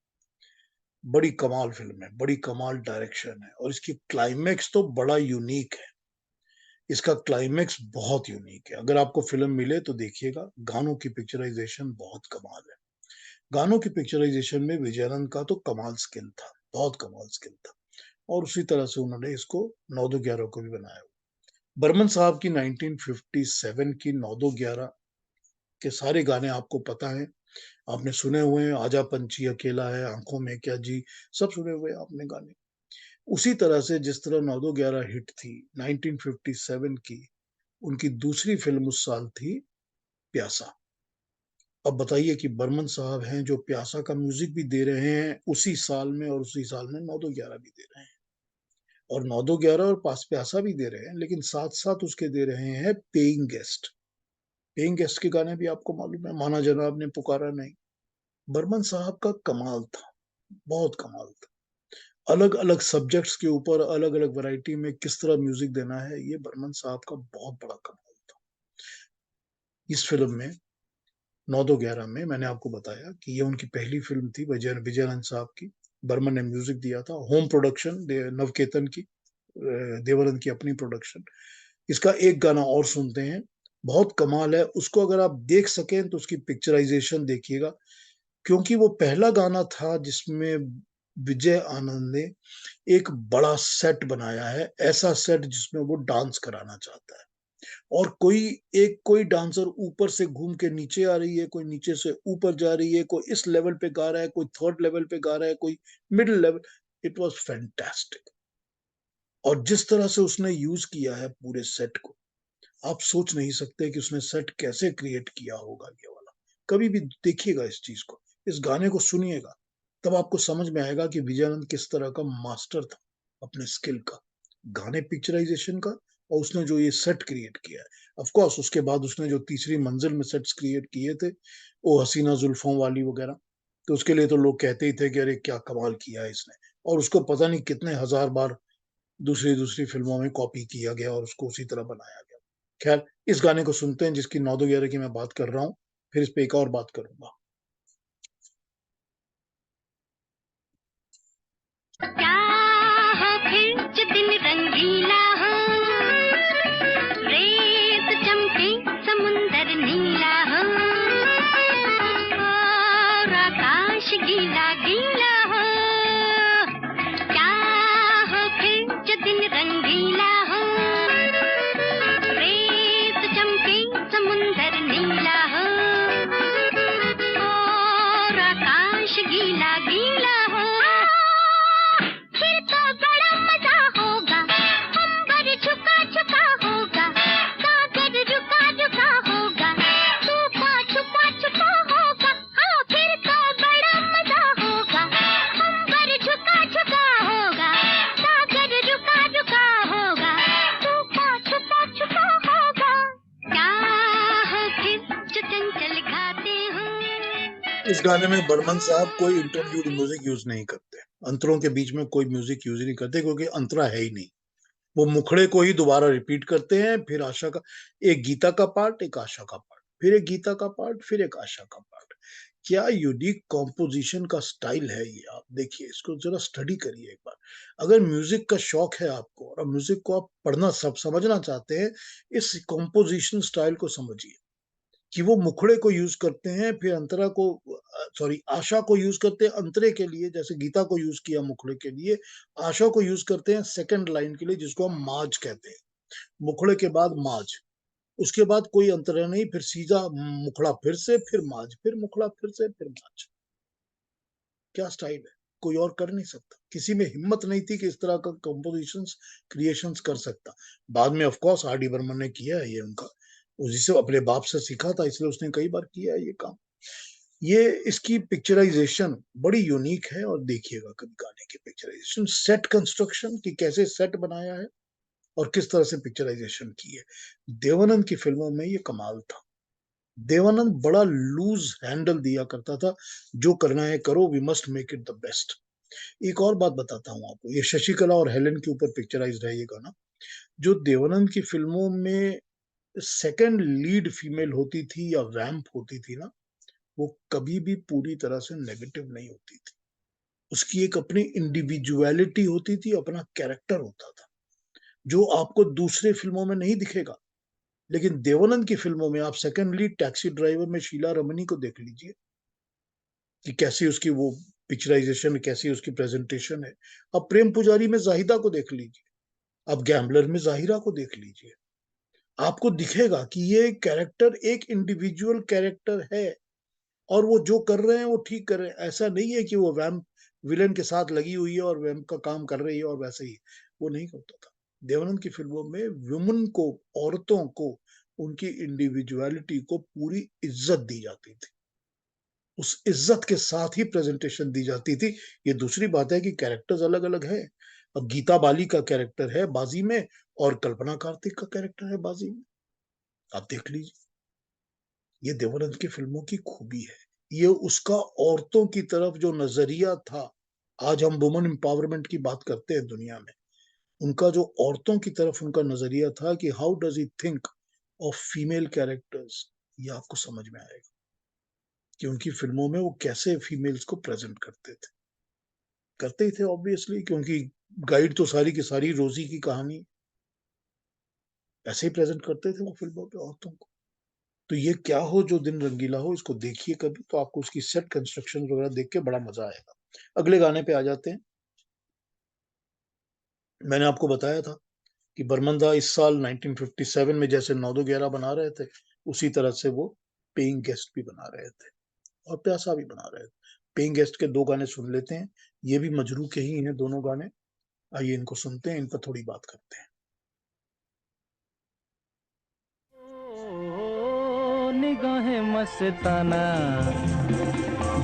बड़ी कमाल फिल्म है, बड़ी कमाल डायरेक्शन है, और इसकी क्लाइमेक्स तो बड़ा यूनिक है। इसका क्लाइमेक्स बहुत यूनिक है, अगर आपको फिल्म मिले तो देखिएगा। गानों की पिक्चराइजेशन बहुत कमाल है, गानों की पिक्चराइजेशन में विजयानंद का तो कमाल स्किल था, बहुत कमाल स्किल था, और उसी तरह से उन्होंने इसको 9-2-11 को भी बनाया। बर्मन साहब की 1957 की 9-2-11 के सारे गाने आपको पता है, आपने सुने हुए हैं। आजा पंछी अकेला है, आंखों में क्या जी, सब सुने हुए हैं आपने गाने। उसी तरह से जिस तरह 9-2-11 हिट थी 1957 की, उनकी दूसरी फिल्म उस साल थी प्यासा। अब बताइए कि बर्मन साहब हैं जो प्यासा का म्यूजिक भी दे रहे हैं उसी साल में, और उसी साल में 9-2-11 भी दे रहे हैं, और 9-2-11 और पास प्यासा भी दे रहे हैं, लेकिन साथ साथ उसके दे रहे हैं पेइंग गेस्ट। पेइंग गेस्ट के गाने भी आपको मालूम है, माना जनाब ने पुकारा नहीं। बर्मन साहब का कमाल था, बहुत कमाल था। अलग अलग सब्जेक्ट्स के ऊपर अलग अलग वैरायटी में किस तरह म्यूजिक देना है, ये बर्मन साहब का बहुत बड़ा कमाल था। इस फिल्म में 9-2-11 में मैंने आपको बताया कि ये उनकी पहली फिल्म थी विजयानंद साहब की। बर्मन ने म्यूजिक दिया था, होम प्रोडक्शन नवकेतन की, देवानंद की अपनी प्रोडक्शन। इसका एक गाना और सुनते हैं, बहुत कमाल है। उसको अगर आप देख सकें तो उसकी पिक्चराइजेशन देखिएगा, क्योंकि वो पहला गाना था जिसमें विजय आनंद ने एक बड़ा सेट बनाया है, ऐसा सेट जिसमें वो डांस कराना चाहता है, और कोई डांसर ऊपर से घूम के नीचे आ रही है, कोई नीचे से ऊपर जा रही है, कोई इस लेवल पे गा रहा है, कोई थर्ड लेवल पे गा रहा है, कोई middle level. It was fantastic, और जिस तरह से उसने यूज किया है पूरे सेट को, आप सोच नहीं सकते कि उसने सेट कैसे क्रिएट किया होगा ये वाला। कभी भी देखिएगा इस चीज को, इस गाने को सुनिएगा, तब आपको समझ में आएगा कि विजयानंद किस तरह का मास्टर था अपने स्किल का, गाने पिक्चराइजेशन का, और उसने जो ये सेट क्रिएट किया है। ऑफ कोर्स उसके बाद उसने जो तीसरी मंजिल में सेट्स क्रिएट किए थे, वो हसीना जुल्फों वाली वगैरह, तो उसके लिए तो लोग कहते ही थे कि अरे क्या कमाल किया है इसने, और उसको पता नहीं कितने हजार बार दूसरी दूसरी फिल्मों में कॉपी किया गया और उसको उसी तरह बनाया गया। खैर, इस गाने को सुनते हैं जिसकी 9-2-11 की मैं बात कर रहा हूँ, फिर इस पे एक और बात करूंगा। क्या हो फिर जो दिन रंगीला हो, रेत चमके समुंदर नीला हो, और आकाश गीला गीला हो। क्या हो फिर जो दिन रंगीला हो, इस गाने में बर्मन साहब कोई इंटरल्यूड म्यूजिक यूज नहीं करते, अंतरों के बीच में कोई म्यूजिक यूज नहीं करते, क्योंकि अंतरा है ही नहीं। वो मुखड़े को ही दोबारा रिपीट करते हैं, फिर आशा का एक गीता का पार्ट, एक आशा का पार्ट, फिर एक गीता का पार्ट, फिर एक आशा का पार्ट। क्या यूनिक कॉम्पोजिशन का स्टाइल है ये, आप देखिए, इसको जरा स्टडी करिए एक बार। अगर म्यूजिक का शौक है आपको और म्यूजिक को आप पढ़ना सब समझना चाहते हैं, इस कॉम्पोजिशन स्टाइल को समझिए कि वो मुखड़े को यूज करते हैं, फिर अंतरा को, सॉरी, आशा को यूज करते हैं अंतरे के लिए, जैसे गीता को यूज किया मुखड़े के लिए। आशा को यूज करते हैं सेकंड लाइन के लिए, जिसको हम माज कहते हैं। मुखड़े के बाद माज, उसके बाद कोई अंतरा नहीं, फिर सीधा मुखड़ा फिर से, फिर माज, फिर मुखड़ा फिर से, फिर माज। क्या स्टाइल है, कोई और कर नहीं सकता। किसी में हिम्मत नहीं थी कि इस तरह का कंपोजिशंस क्रिएशंस कर सकता। बाद में ऑफ कोर्स आर डी बर्मन ने किया है ये, उनका उसी से अपने बाप से सीखा था, इसलिए उसने कई बार किया है ये काम। ये इसकी पिक्चराइजेशन बड़ी यूनिक है, और देखिएगा कभी गाने की पिक्चराइजेशन, सेट कंस्ट्रक्शन कि कैसे सेट बनाया है और किस तरह से पिक्चराइजेशन की है। देवानंद की फिल्मों में ये कमाल था। देवानंद बड़ा लूज हैंडल दिया करता था, जो करना है करो, we must make it the best. एक और बात बताता हूँ आपको, ये शशिकला और हेलेन के ऊपर पिक्चराइज्ड है ये गाना। जो देवानंद की फिल्मों में सेकंड लीड फीमेल होती थी या वैम्प होती थी ना, वो कभी भी पूरी तरह से नेगेटिव नहीं होती थी। उसकी एक अपनी इंडिविजुअलिटी होती थी, अपना कैरेक्टर होता था, जो आपको दूसरे फिल्मों में नहीं दिखेगा। लेकिन देवानंद की फिल्मों में आप सेकंड लीड टैक्सी ड्राइवर में शीला रमनी को देख लीजिए कि कैसी उसकी वो पिक्चराइजेशन, कैसी उसकी प्रेजेंटेशन है। अब प्रेम पुजारी में जाहिदा को देख लीजिए, अब गैम्बलर में जाहिरा को देख लीजिए, आपको दिखेगा कि ये कैरेक्टर एक इंडिविजुअल कैरेक्टर है, और वो जो कर रहे हैं वो ठीक कर रहे हैं। ऐसा नहीं है कि वो वैम्प विलन के साथ लगी हुई है और वैम्प का काम कर रही है और वैसे ही, वो नहीं करता था। देवानंद की फिल्मों में वुमन को, औरतों को, उनकी इंडिविजुअलिटी को पूरी इज्जत दी जाती थी, उस इज्जत के साथ ही प्रेजेंटेशन दी जाती थी। ये दूसरी बात है कि कैरेक्टर्स अलग अलग है। अब गीता बाली का कैरेक्टर है बाजी में, और कल्पना कार्तिक का कैरेक्टर है बाजी में, आप देख लीजिए। ये देवानंद की फिल्मों की खूबी है। ये उसका औरतों की तरफ जो नजरिया था, आज हम वुमन एम्पावरमेंट की बात करते हैं दुनिया में, उनका जो औरतों की तरफ उनका नजरिया था कि how does he think of female characters, ये आपको समझ में आएगा कि उनकी फिल्मों में वो कैसे फीमेल्स को प्रेजेंट करते ही थे ऑब्वियसली, क्योंकि गाइड तो सारी की सारी रोजी की कहानी ऐसे ही प्रेजेंट करते थे वो फिल्मों पे औरतों को। तो ये क्या हो जो दिन रंगीला हो, इसको देखिए कभी, तो आपको उसकी सेट कंस्ट्रक्शन वगैरह देख के बड़ा मजा आएगा। अगले गाने पे आ जाते हैं। मैंने आपको बताया था कि बर्मन दा इस साल 1957 में जैसे 9-11 बना रहे थे, उसी तरह से वो पेइंग गेस्ट भी बना रहे थे, और प्यासा भी बना रहे थे। पेइंग गेस्ट के 2 गाने सुन लेते हैं, ये भी मजरू के ही हैं दोनों गाने। आइए इनको सुनते हैं, इन पर थोड़ी बात करते हैं। निगाहें मस्ताना,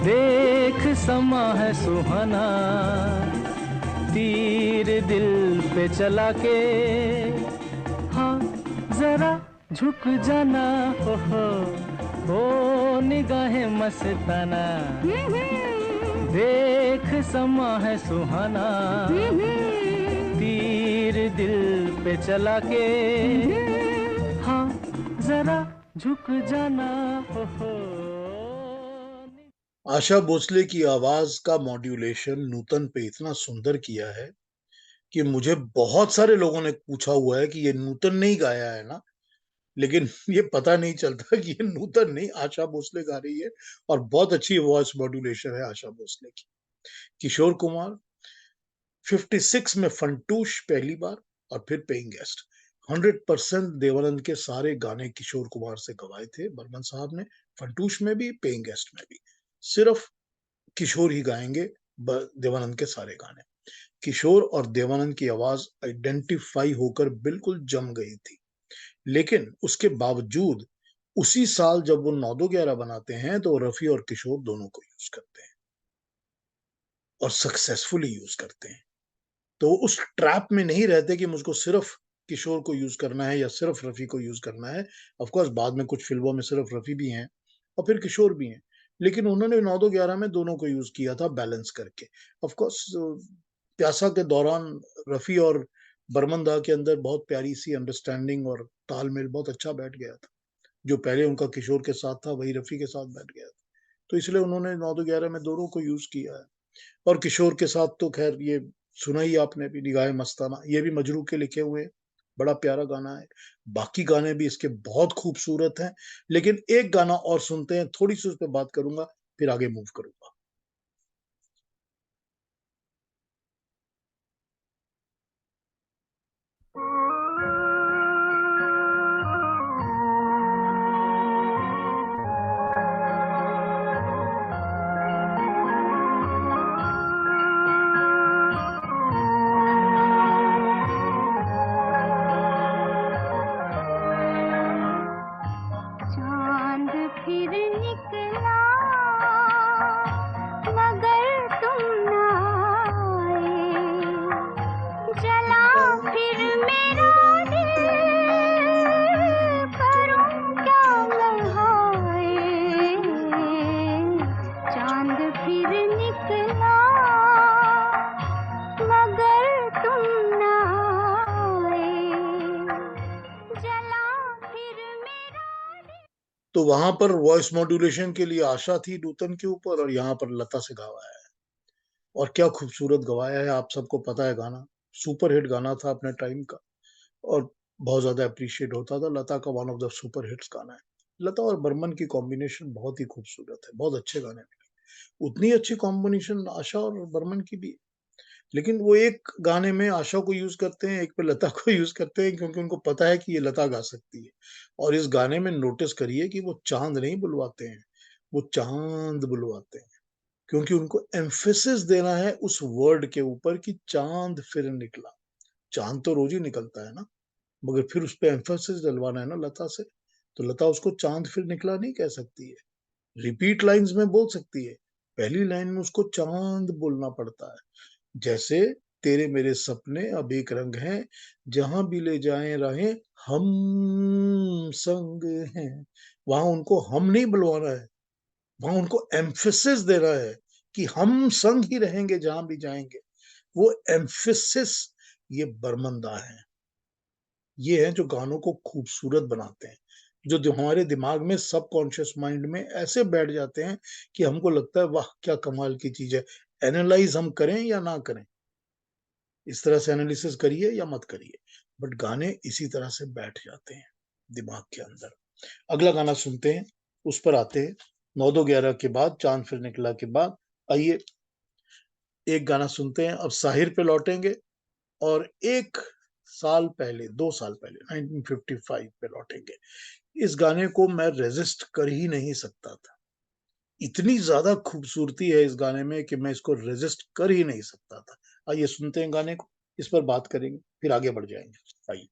देख समा है सुहाना, तीर दिल पे चला के, हाँ जरा झुक जाना, हो निगाहें मस्ताना, देख समा है सुहाना, तीर दिल पे चला के, हाँ जरा झुक जाना, हो। आशा भोसले की आवाज का मॉड्यूलेशन नूतन पे इतना सुंदर किया है कि मुझे बहुत सारे लोगों ने पूछा हुआ है कि ये नूतन नहीं गाया है ना, लेकिन ये पता नहीं चलता कि ये नूतन नहीं, आशा भोसले गा रही है। और बहुत अच्छी वॉइस मॉड्यूलेशन है आशा भोसले की। किशोर कुमार 56 में फंटूश पहली बार, और फिर पेइंग गेस्ट। 100% देवानंद के सारे गाने किशोर कुमार से गवाए थे बर्मन साहब ने, फंटूश में भी, पेइंग गेस्ट में भी। सिर्फ किशोर ही गाएंगे देवानंद के सारे गाने। किशोर और देवानंद की आवाज आइडेंटिफाई होकर बिल्कुल जम गई थी। लेकिन उसके बावजूद उसी साल जब वो 9-11 बनाते हैं, तो रफी और किशोर दोनों को यूज करते हैं, और सक्सेसफुली यूज करते हैं। तो उस ट्रैप में नहीं रहते कि मुझको सिर्फ किशोर को यूज करना है या सिर्फ रफी को यूज करना है। ऑफ कोर्स बाद में कुछ फिल्मों में सिर्फ रफी भी हैं और फिर किशोर भी हैं, लेकिन उन्होंने 9-2-11 में दोनों को यूज किया था बैलेंस करके। ऑफ कोर्स प्यासा के दौरान रफी और बर्मन दा के अंदर बहुत प्यारी सी अंडरस्टैंडिंग और तालमेल बहुत अच्छा बैठ गया था। जो पहले उनका किशोर के साथ था वही रफी के साथ बैठ गया था, तो इसलिए उन्होंने 9-2-11 में दोनों को यूज किया है। और किशोर के साथ तो खैर ये सुना ही आपने भी, निगाहे मस्ताना, ये भी मजरू के लिखे हुए हैं, बड़ा प्यारा गाना है। बाकी गाने भी इसके बहुत खूबसूरत हैं, लेकिन एक गाना और सुनते हैं, थोड़ी सी उस पर बात करूंगा, फिर आगे मूव करूंगा। चांद फिर निकला मगर तुम न आए, जला फिर मेरा दिल, करूं क्या मैं हाय। चांद फिर निकला मगर तुम न आए, जला फिर मेरा दिल। तो वहां पर वॉइस मॉड्यूलेशन के लिए आशा थी नूतन के ऊपर, और यहाँ पर लता से गवाया है, और क्या खूबसूरत गवाया है। आप सबको पता है गाना सुपर हिट गाना था अपने टाइम का, और बहुत ज्यादा अप्रिशिएट होता था। लता का one of the super hits गाना है। लता और बर्मन की कॉम्बिनेशन बहुत ही खूबसूरत है, बहुत अच्छे गाने निकले। उतनी अच्छी कॉम्बिनेशन आशा और बर्मन की भी है। लेकिन वो एक गाने में आशा को यूज करते हैं, एक पे लता को यूज करते हैं, क्योंकि उनको पता है कि ये लता गा सकती है। और इस गाने में नोटिस करिए कि वो चांद नहीं बुलवाते हैं, वो चांद बुलवाते हैं, क्योंकि उनको एम्फेसिस देना है उस वर्ड के ऊपर कि चांद फिर निकला। चांद तो रोज ही निकलता है ना, मगर फिर उस पे एम्फेसिस डलवाना है ना लता से, तो लता उसको चांद फिर निकला नहीं कह सकती है। रिपीट लाइंस में बोल सकती है, पहली लाइन में उसको चांद बोलना पड़ता है। जैसे तेरे मेरे सपने अब एक रंग हैं, जहां भी ले जाएं राहें हम संग हैं। वहां उनको हम नहीं बुलवाना है, वहां उनको एम्फेसिस देना है कि हम संग ही रहेंगे जहां भी जाएंगे। वो एम्फेसिस ये बर्मंदा है। ये है जो गानों को खूबसूरत बनाते हैं, जो हमारे दिमाग में सबकॉन्शियस माइंड में ऐसे बैठ जाते हैं कि हमको लगता है वाह क्या कमाल की चीज है। एनालाइज हम करें या ना करें, इस तरह से एनालिसिस करिए या मत करिए, बट गाने इसी तरह से बैठ जाते हैं दिमाग के अंदर। अगला गाना सुनते हैं, उस पर आते हैं। 9-2-11 के बाद, चांद फिर निकला के बाद, आइए एक गाना सुनते हैं। अब साहिर पे लौटेंगे, और एक साल पहले, 2 साल पहले 1955 पे लौटेंगे। इस गाने को मैं रेजिस्ट कर ही नहीं सकता था। इतनी ज्यादा खूबसूरती है इस गाने में कि मैं इसको रेजिस्ट कर ही नहीं सकता था। आइए सुनते हैं गाने को, इस पर बात करेंगे, फिर आगे बढ़ जाएंगे। आइए।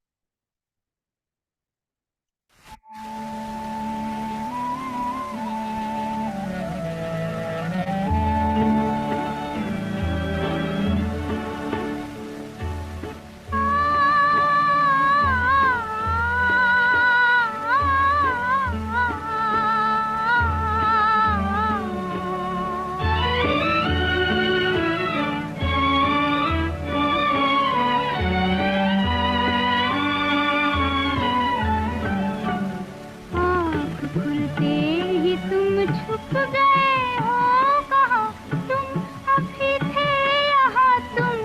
आँख खुलते ही तुम छुप गए हो, कहाँ तुम अभी थे यहाँ, तुम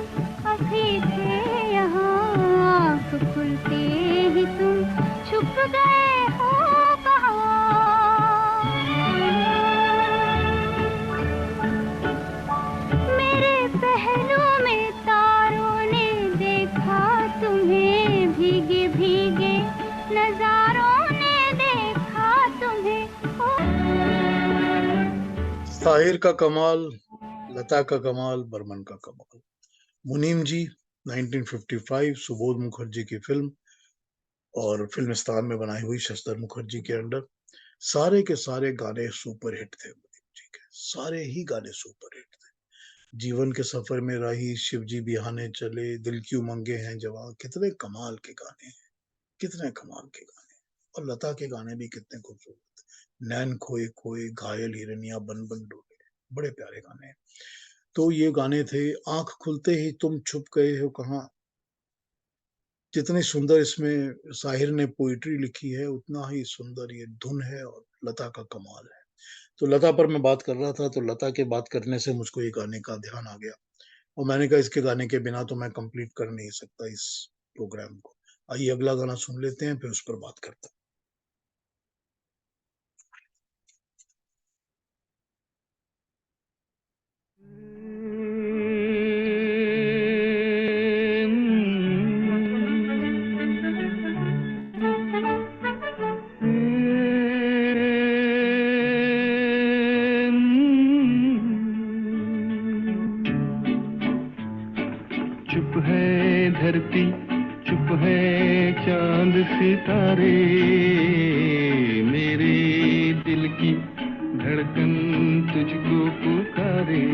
अभी थे यहाँ। आँख खुलते ही तुम छुप गए हो कहाँ। मेरे पहलू में तारों ने देखा तुम्हें, भीगे भीगे नजारों ने देखा तुम्हें। साहिर का कमाल, लता का कमाल, बर्मन का कमाल। मुनीम जी 1955 सुबोध मुखर्जी की फिल्म, और फिल्मिस्तान में बनाई हुई शशधर मुखर्जी के अंडर। सारे के सारे गाने सुपर हिट थे मुनीम जी के, सारे ही गाने सुपर हिट थे। जीवन के सफर में राही, शिव जी बिहाने चले, दिल की उमंगे हैं जवां, कितने कमाल के गाने हैं, कितने कमाल के गाने। और लता के गाने भी कितने खूबसूरत। नैन खोए खोए, घायल हिरनिया बन बन डोले, बड़े प्यारे गाने हैं। तो ये गाने थे। आंख खुलते ही तुम छुप गए हो कहाँ। जितनी सुंदर इसमें साहिर ने पोइट्री लिखी है, उतना ही सुंदर ये धुन है और लता का कमाल है। तो लता पर मैं बात कर रहा था, तो लता के बात करने से मुझको ये गाने का ध्यान आ गया और मैंने कहा इसके गाने के बिना तो मैं कंप्लीट कर नहीं सकता इस प्रोग्राम को। आइए अगला गाना सुन लेते हैं, फिर उस पर बात करते हैं। चुप है धरती, चुप है चांद सितारे, मेरे दिल की धड़कन तुझको पुकारे।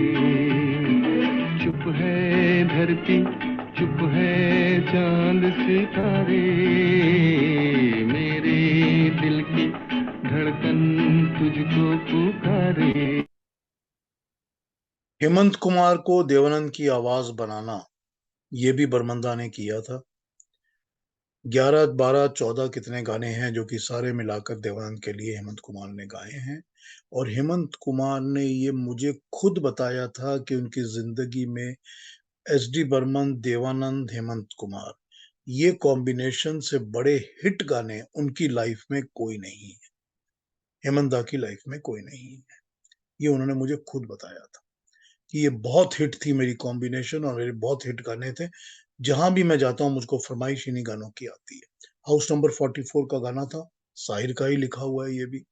चुप है धरती, चुप है चांद सितारे, मेरे दिल की धड़कन तुझको पुकारे। हेमंत कुमार को देवानंद की आवाज बनाना ये भी बर्मंदा ने किया था। 11, 12, 14 कितने गाने हैं जो कि सारे मिलाकर देवानंद के लिए हेमंत कुमार ने गाए हैं। और हेमंत कुमार ने ये मुझे खुद बताया था कि उनकी जिंदगी में एस डी बर्मन, देवानंद, हेमंत कुमार ये कॉम्बिनेशन से बड़े हिट गाने उनकी लाइफ में कोई नहीं है, हेमंत दा की लाइफ में कोई नहीं है। ये उन्होंने मुझे खुद बताया था कि ये बहुत हिट थी मेरी कॉम्बिनेशन और मेरे बहुत हिट गाने थे। जहां भी मैं जाता हूं मुझको फरमाइश इन्हीं गानों की आती है। हाउस नंबर 44 का गाना था, साहिर का ही लिखा हुआ है ये भी।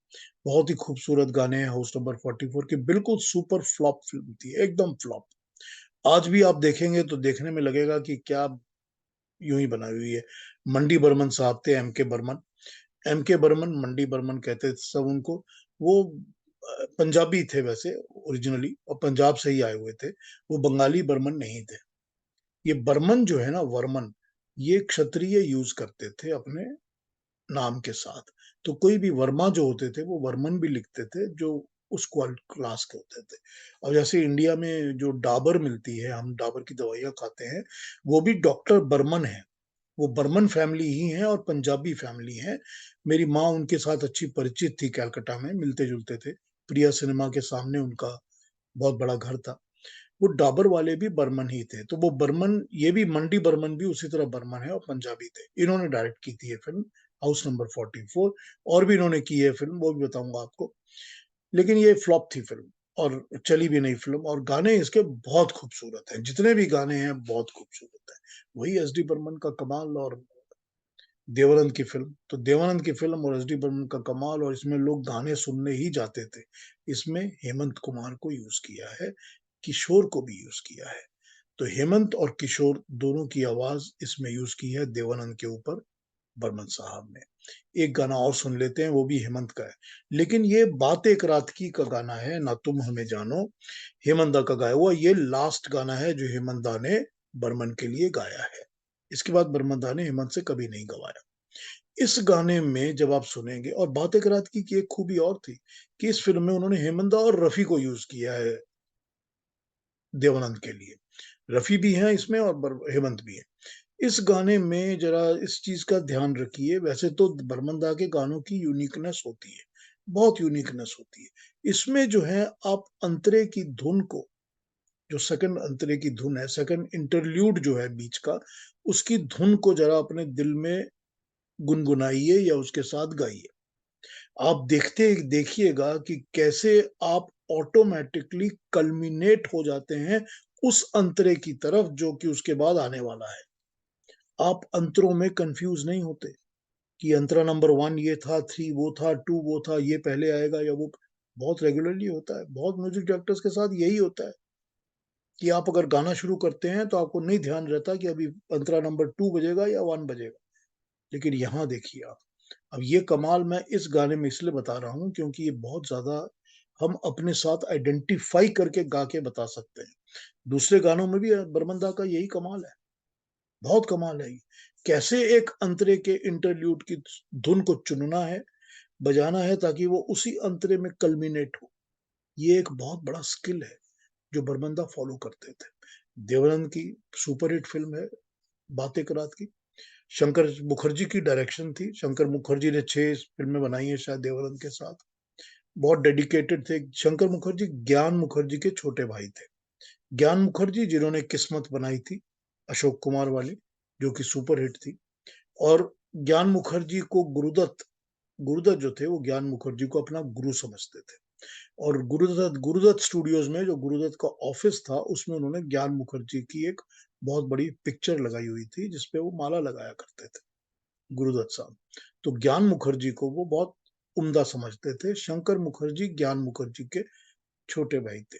बहुत ही खूबसूरत गाने हैं हाउस नंबर 44 के। बिल्कुल सुपर फ्लॉप फिल्म थी, एकदम फ्लॉप। आज भी आप देखेंगे तो देखने में लगेगा कि क्या यूं ही बनाई हुई है। मंडी बर्मन साहब थे, एम के बर्मन। एम के बर्मन, मंडी बर्मन कहते थे सब उनको। वो पंजाबी थे वैसे ओरिजिनली और पंजाब से ही आए हुए थे। वो बंगाली बर्मन नहीं थे। ये बर्मन जो है ना, वर्मन, ये क्षत्रिय यूज करते थे अपने नाम के साथ। तो कोई भी वर्मा जो होते थे वो वर्मन भी लिखते थे, जो उस क्लास के होते थे। और जैसे इंडिया में जो डाबर मिलती है, हम डाबर की दवाइयां खाते हैं, वो भी डॉक्टर बर्मन है। वो बर्मन फैमिली ही है और पंजाबी फैमिली है। मेरी माँ उनके साथ अच्छी परिचित थी, कलकत्ता में मिलते जुलते थे। प्रिया सिनेमा के सामने उनका बहुत बड़ा घर था। वो डाबर वाले भी बर्मन ही थे। तो वो बर्मन, ये भी मंडी बर्मन भी उसी तरह बर्मन है और पंजाबी थे। इन्होंने डायरेक्ट की थी ये फिल्म हाउस नंबर 44। और भी इन्होंने की है फिल्म, वो भी बताऊंगा आपको। लेकिन ये फ्लॉप थी फिल्म और चली भी नहीं फिल्म। और गाने इसके बहुत खूबसूरत हैं, जितने भी गाने हैं बहुत खूबसूरत है। वही एस डी बर्मन का कमाल और देवानंद की फिल्म। तो देवानंद की फिल्म और एस डी बर्मन का कमाल, और इसमें लोग गाने सुनने ही जाते थे। इसमें हेमंत कुमार को यूज किया है, किशोर को भी यूज किया है। तो हेमंत और किशोर दोनों की आवाज इसमें यूज की है देवानंद के ऊपर बर्मन साहब ने। एक गाना और सुन लेते हैं, वो भी हेमंत का है। लेकिन ये बात एक रात की का गाना है, ना तुम हमें जानो, हेमंत दा का गाया हुआ। ये लास्ट गाना है जो हेमंत दा ने बर्मन के लिए गाया है। इसके बाद बर्मन दा ने हेमंत से कभी नहीं गवाया। इस गाने में जब आप सुनेंगे, और बात एक रात की एक खूबी और थी कि इस फिल्म में उन्होंने हेमंत दा और रफी को यूज किया है देवानंद के लिए। रफी भी है इसमें और हेमंत भी है। इस गाने में जरा इस चीज का ध्यान रखिए। वैसे तो बर्मन दा के गानों की यूनिकनेस होती है, बहुत यूनिकनेस होती है। इसमें जो है आप अंतरे की धुन को, जो सेकंड अंतरे की धुन है, सेकंड इंटरल्यूड जो है बीच का, उसकी धुन को जरा अपने दिल में गुनगुनाइए या उसके साथ गाइए। आप देखिएगा कि कैसे आप ऑटोमेटिकली कल्मिनेट हो जाते हैं उस अंतरे की तरफ जो कि उसके बाद आने वाला है। आप अंतरों में कंफ्यूज नहीं होते कि अंतरा नंबर 1 ये था, 3 वो था, 2 वो था, ये पहले आएगा या वो। बहुत रेगुलरली होता है, बहुत म्यूजिक डायरेक्टर्स के साथ यही होता है कि आप अगर गाना शुरू करते हैं तो आपको नहीं ध्यान रहता कि अभी अंतरा नंबर 2 बजेगा या 1 बजेगा। लेकिन यहाँ देखिए आप, अब ये कमाल मैं इस गाने में इसलिए बता रहा हूँ क्योंकि ये बहुत ज्यादा हम अपने साथ आइडेंटिफाई करके गा के बता सकते हैं। दूसरे गानों में भी बर्मन दा का यही कमाल है, बहुत कमाल है ये। कैसे एक अंतरे के इंटरल्यूड की धुन को चुनना है, बजाना है ताकि वो उसी अंतरे में कल्मिनेट हो। ये एक बहुत बड़ा स्किल है जो बर्मंदा फॉलो करते थे। देवानंद की सुपरहिट फिल्म है बातें करात की, शंकर मुखर्जी की डायरेक्शन थी। शंकर मुखर्जी ने 6 फिल्में बनाई हैं शायद देवानंद के साथ। बहुत डेडिकेटेड थे। शंकर मुखर्जी ज्ञान मुखर्जी के छोटे भाई थे। ज्ञान मुखर्जी जिन्होंने किस्मत बनाई थी अशोक कुमार वाली, जो कि सुपरहिट थी। और ज्ञान मुखर्जी को गुरुदत्त जो थे वो ज्ञान मुखर्जी को अपना गुरु समझते थे। और गुरुदत्त स्टूडियोज में जो गुरुदत्त का ऑफिस था उसमें उन्होंने ज्ञान मुखर्जी की एक बहुत बड़ी पिक्चर लगाई हुई थी जिसपे वो माला लगाया करते थे गुरुदत्त साहब। तो ज्ञान मुखर्जी को वो बहुत उम्दा समझते थे। शंकर मुखर्जी ज्ञान मुखर्जी के छोटे भाई थे।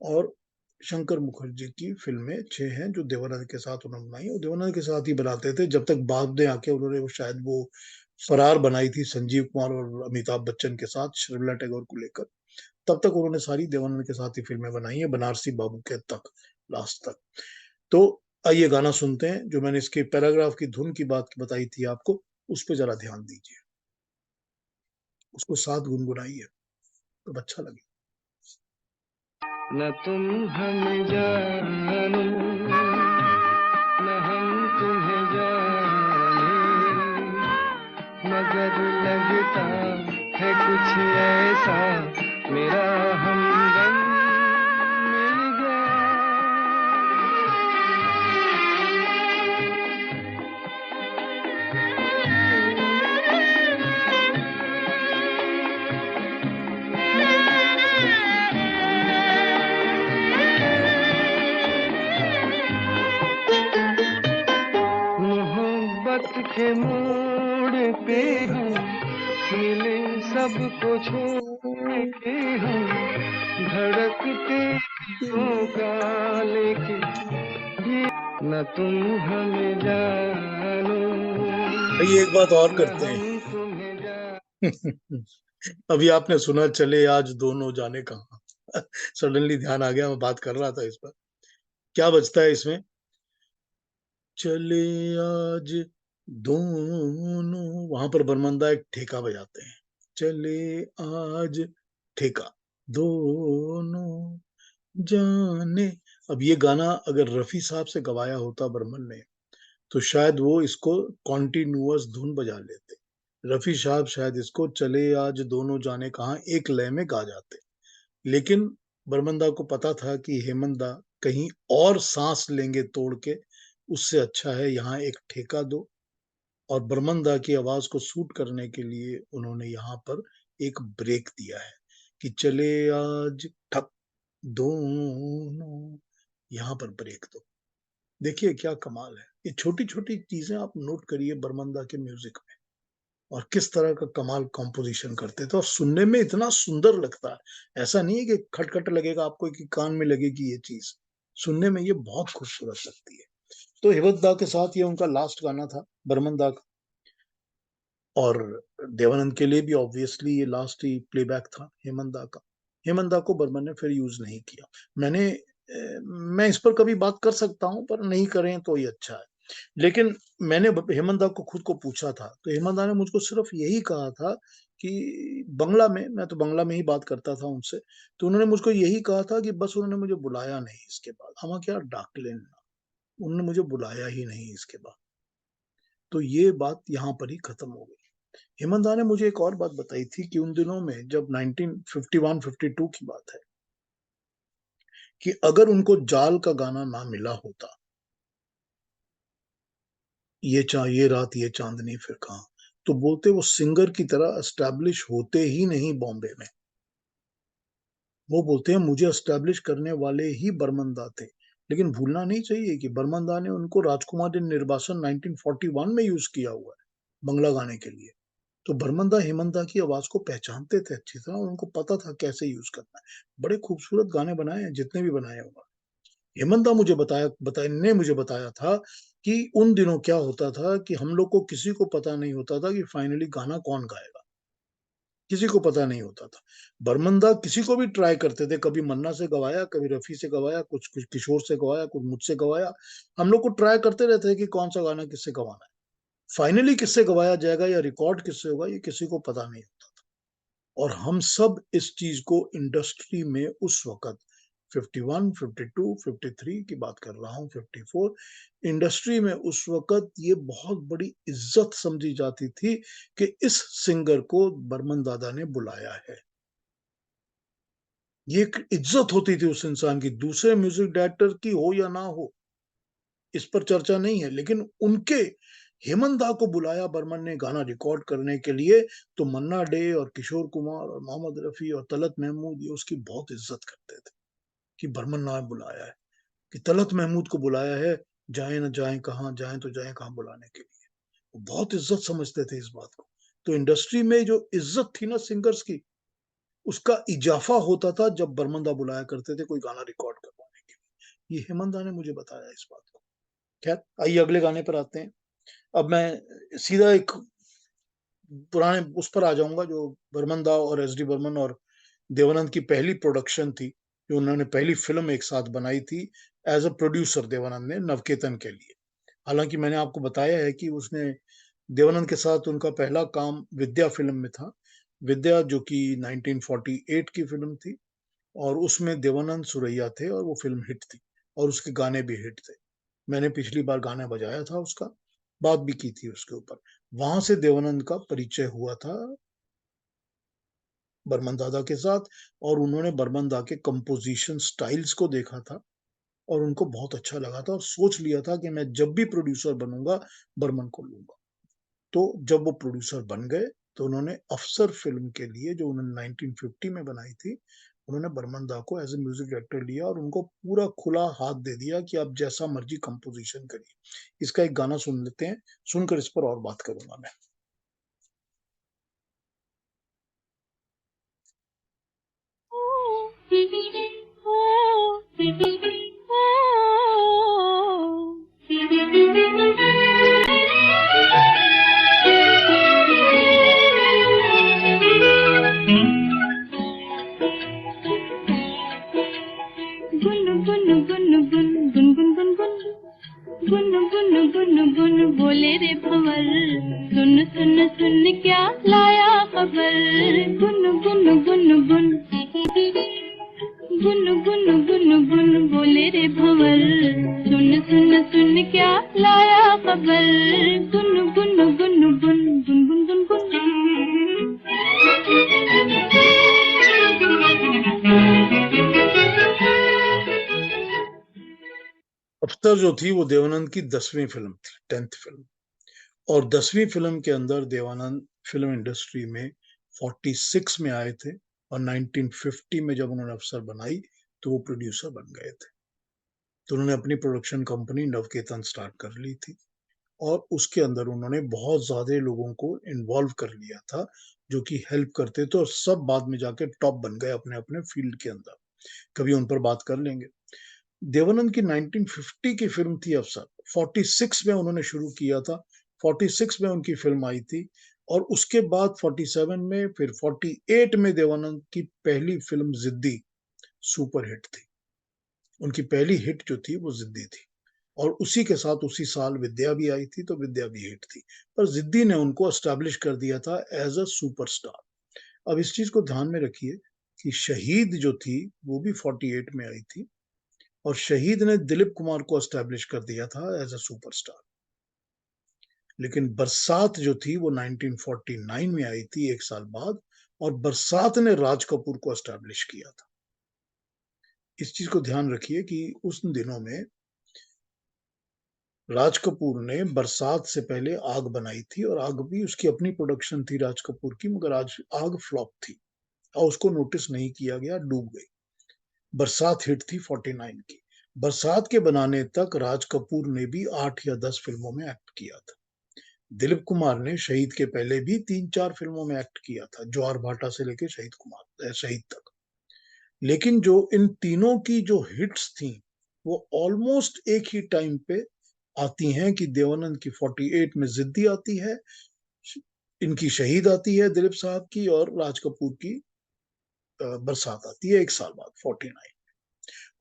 और शंकर मुखर्जी की फिल्में 6 हैं जो देवानंद के साथ उन्होंने बनाई, और देवानंद के साथ ही बनाते थे जब तक बाद में आके उन्होंने वो शायद वो फरार बनाई थी संजीव कुमार और अमिताभ बच्चन के साथ शर्मिला टैगोर को लेकर। तब तक उन्होंने सारी देवानंद के साथ ही फिल्में बनाई है, बनारसी बाबू के तक, लास्ट तक। तो आइए गाना सुनते हैं। जो मैंने इसके पैराग्राफ की धुन की बात बताई थी आपको, उस पर जरा ध्यान दीजिए, उसको साथ गुनगुनाइए तो अच्छा लगे। न तुम हमें जानो न हम तुम्हें जाने, मगर लगता है कुछ ऐसा मेरा हमदम मिल गया। मोहब्बत के मोड़ पे हम मिले, सबको छोड़ के हम धड़कते दिलों का लेके भी न तुम हमें जानो आइए एक बात और न करते हैं। हम तुम्हें जानो। अभी आपने सुना चले आज दोनों जाने कहाँ। सडनली ध्यान आ गया, मैं बात कर रहा था इस पर। क्या बजता है इसमें? चले आज दोनों, वहां पर बरमंदा एक ठेका बजाते हैं। चले आज ठेका दोनों जाने। अब ये गाना अगर रफी साहब से गवाया होता बर्मन ने तो शायद वो इसको कॉन्टिन्यूअस धुन बजा लेते। रफी साहब शायद इसको चले आज दोनों जाने कहाँ एक लय में गा जाते। लेकिन बर्मंदा को पता था कि हेमंदा कहीं और सांस लेंगे तोड़ के, उससे अच्छा है यहाँ एक ठेका दो। और बर्मंदा की आवाज को सूट करने के लिए उन्होंने यहाँ पर एक ब्रेक दिया है कि चले आज ठक दोनों, यहाँ पर ब्रेक दो। देखिए क्या कमाल है। ये छोटी छोटी चीजें आप नोट करिए बर्मंदा के म्यूजिक में, और किस तरह का कमाल कॉम्पोजिशन करते थे, और सुनने में इतना सुंदर लगता है। ऐसा नहीं है कि खटखट लगेगा आपको कि कान में लगेगी ये चीज, सुनने में ये बहुत खूबसूरत लगती है। तो हिम्मत दा के साथ ये उनका लास्ट गाना था बर्मन दा का, और देवानंद के लिए भी ऑब्वियसली ये लास्ट ही प्लेबैक था हेमंत दा का। हेमंत दा को बर्मन ने फिर यूज नहीं किया। मैं इस पर कभी बात कर सकता हूं, पर नहीं करें तो ये अच्छा है। लेकिन मैंने हेमंत दा को खुद को पूछा था, तो हेमंत दा ने मुझको सिर्फ यही कहा था कि बंगला में, मैं तो बंगला में ही बात करता था उनसे, तो उन्होंने मुझको यही कहा था कि बस उन्होंने मुझे बुलाया नहीं इसके बाद, हम क्या डाकलेन, उन्होंने मुझे बुलाया ही नहीं इसके बाद। तो ये बात यहाँ पर ही खत्म हो गई। हेमंत दा ने मुझे एक और बात बताई थी कि उन दिनों में जब 1951-52 की बात है, कि अगर उनको जाल का गाना ना मिला होता, ये रात ये चांदनी फिर कहां, तो बोलते वो सिंगर की तरह एस्टैब्लिश होते ही नहीं बॉम्बे में। वो बोलते हैं मुझे एस्टैब्लिश करने वाले ही बर्मन दा थे। लेकिन भूलना नहीं चाहिए कि बर्मन दा ने उनको राजकुमार निर्वासन 1941 में यूज किया हुआ है बंगला गाने के लिए। तो बर्मन दा हेमंत दा की आवाज को पहचानते थे अच्छी तरह, और उनको पता था कैसे यूज करना है। बड़े खूबसूरत गाने बनाए हैं जितने भी बनाए उन्होंने। हेमंत दा मुझे बताया था कि उन दिनों क्या होता था कि हम लोग को किसी को पता नहीं होता था कि फाइनली गाना कौन गाएगा, किसी को पता नहीं होता था। बर्मन दा किसी को भी ट्राई करते थे, कभी मन्ना से गवाया, कभी रफी से गवाया, कुछ कुछ किशोर से गवाया, कुछ मुझसे गवाया। हम लोग को ट्राई करते रहते थे कि कौन सा गाना किससे गवाना है। फाइनली किससे गवाया जाएगा या रिकॉर्ड किससे होगा ये किसी को पता नहीं होता था। और हम सब इस चीज को इंडस्ट्री में उस वक्त 51, 52, 53 की बात कर रहा हूँ, 54, इंडस्ट्री में उस वक्त ये बहुत बड़ी इज्जत समझी जाती थी कि इस सिंगर को बर्मन दादा ने बुलाया है। ये एक इज्जत होती थी उस इंसान की, दूसरे म्यूजिक डायरेक्टर की हो या ना हो, इस पर चर्चा नहीं है, लेकिन उनके हेमंत दा को बुलाया बर्मन ने गाना रिकॉर्ड करने के लिए, तो मन्ना डे और किशोर कुमार और मोहम्मद रफी और तलत महमूद ये उसकी बहुत इज्जत करते थे कि बर्मन ने बुलाया है, कि तलत महमूद को बुलाया है, जाए न जाए कहाँ, जाए तो जाए कहाँ बुलाने के लिए। वो बहुत इज्जत समझते थे इस बात को। तो इंडस्ट्री में जो इज्जत थी ना सिंगर्स की, उसका इजाफा होता था जब बर्मन दा बुलाया करते थे कोई गाना रिकॉर्ड करवाने के लिए। ये हेमंत दा ने मुझे बताया इस बात को। खैर, आइए अगले गाने पर आते हैं। अब मैं सीधा एक पुराने उस पर आ जाऊंगा जो बर्मन दा और एस डी बर्मन और देवानंद की पहली प्रोडक्शन थी, जो उन्होंने पहली फिल्म एक साथ बनाई थी एज अ प्रोड्यूसर देवानंद ने नवकेतन के लिए। हालांकि मैंने आपको बताया है कि उसने देवानंद के साथ उनका पहला काम विद्या फिल्म में था। विद्या जो कि 1948 की फिल्म थी और उसमें देवानंद सुरैया थे और वो फिल्म हिट थी और उसके गाने भी हिट थे। मैंने पिछली बार गाना बजाया था उसका, बात भी की थी उसके ऊपर। वहां से देवानंद का परिचय हुआ था बर्मन दादा के साथ और उन्होंने बर्मन दा के कंपोजिशन स्टाइल्स को देखा था और उनको बहुत अच्छा लगा था और सोच लिया था कि मैं जब भी प्रोड्यूसर बनूंगा बर्मन को लूंगा। तो जब वो प्रोड्यूसर बन गए तो उन्होंने अफसर फिल्म के लिए जो उन्होंने 1950 में बनाई थी, उन्होंने बर्मन दा को एज ए म्यूजिक डायरेक्टर लिया और उनको पूरा खुला हाथ दे दिया कि आप जैसा मर्जी कंपोजिशन करिए। इसका एक गाना सुन लेते हैं, सुनकर इस पर और बात करूंगा मैं। बोले रे भंवर, सुन सुन सुन क्या लाया खबर। गुन गुन गुन गुन गुन गुन गुन गुन बोले रे भंवर, सुन सुन सुन क्या लाया खबर। गुन गुन गुन गुन गुन गुन गुन गुन। अफसर जो थी वो देवानंद की 10वीं फिल्म थी, 10th फिल्म। और 10वीं फिल्म के अंदर देवानंद फिल्म इंडस्ट्री में 46 में आए थे और 1950 में जब उन्होंने अफसर बनाई तो वो प्रोड्यूसर बन गए थे। तो उन्होंने अपनी प्रोडक्शन कंपनी नवकेतन स्टार्ट कर ली थी और उसके अंदर उन्होंने बहुत ज्यादा लोगों को इन्वॉल्व कर लिया था जो कि हेल्प करते थे और सब बाद में जाके टॉप बन गए अपने अपने फील्ड के अंदर। कभी उन पर बात कर लेंगे। देवानंद की 1950 की फिल्म थी अफसर, 46 में उन्होंने शुरू किया था, 46 में उनकी फिल्म आई थी और उसके बाद 47 में, फिर 48 में देवानंद की पहली फिल्म जिद्दी सुपर हिट थी। उनकी पहली हिट जो थी वो जिद्दी थी और उसी के साथ उसी साल विद्या भी आई थी तो विद्या भी हिट थी। पर जिद्दी ने उनको एस्टैब्लिश कर दिया था एज अ सुपरस्टार। अब इस चीज को ध्यान में रखिए कि शहीद जो थी वो भी 48 में आई थी और शहीद ने दिलीप कुमार को एस्टैब्लिश कर दिया था एज अ सुपरस्टार। लेकिन बरसात जो थी वो 1949 में आई थी, एक साल बाद, और बरसात ने राज कपूर को एस्टैब्लिश किया था। इस चीज को ध्यान रखिए कि उस दिनों में राज कपूर ने बरसात से पहले आग बनाई थी और आग भी उसकी अपनी प्रोडक्शन थी राज कपूर की, मगर आज आग फ्लॉप थी और उसको नोटिस नहीं किया गया, डूब गई। बरसात हिट थी 49 की। बरसात के बनाने तक राज कपूर ने भी 8 या 10 फिल्मों में एक्ट किया था। दिलीप कुमार ने शहीद के पहले भी 3-4 फिल्मों में एक्ट किया था, ज्वार भाटा से लेके शहीद तक। लेकिन जो इन तीनों की जो हिट्स थी वो ऑलमोस्ट एक ही टाइम पे आती हैं कि देवानंद की 48 में जिद्दी आती है, इनकी शहीद आती है दिलीप साहब की, और राज कपूर की बरसात आती है एक साल बाद 49।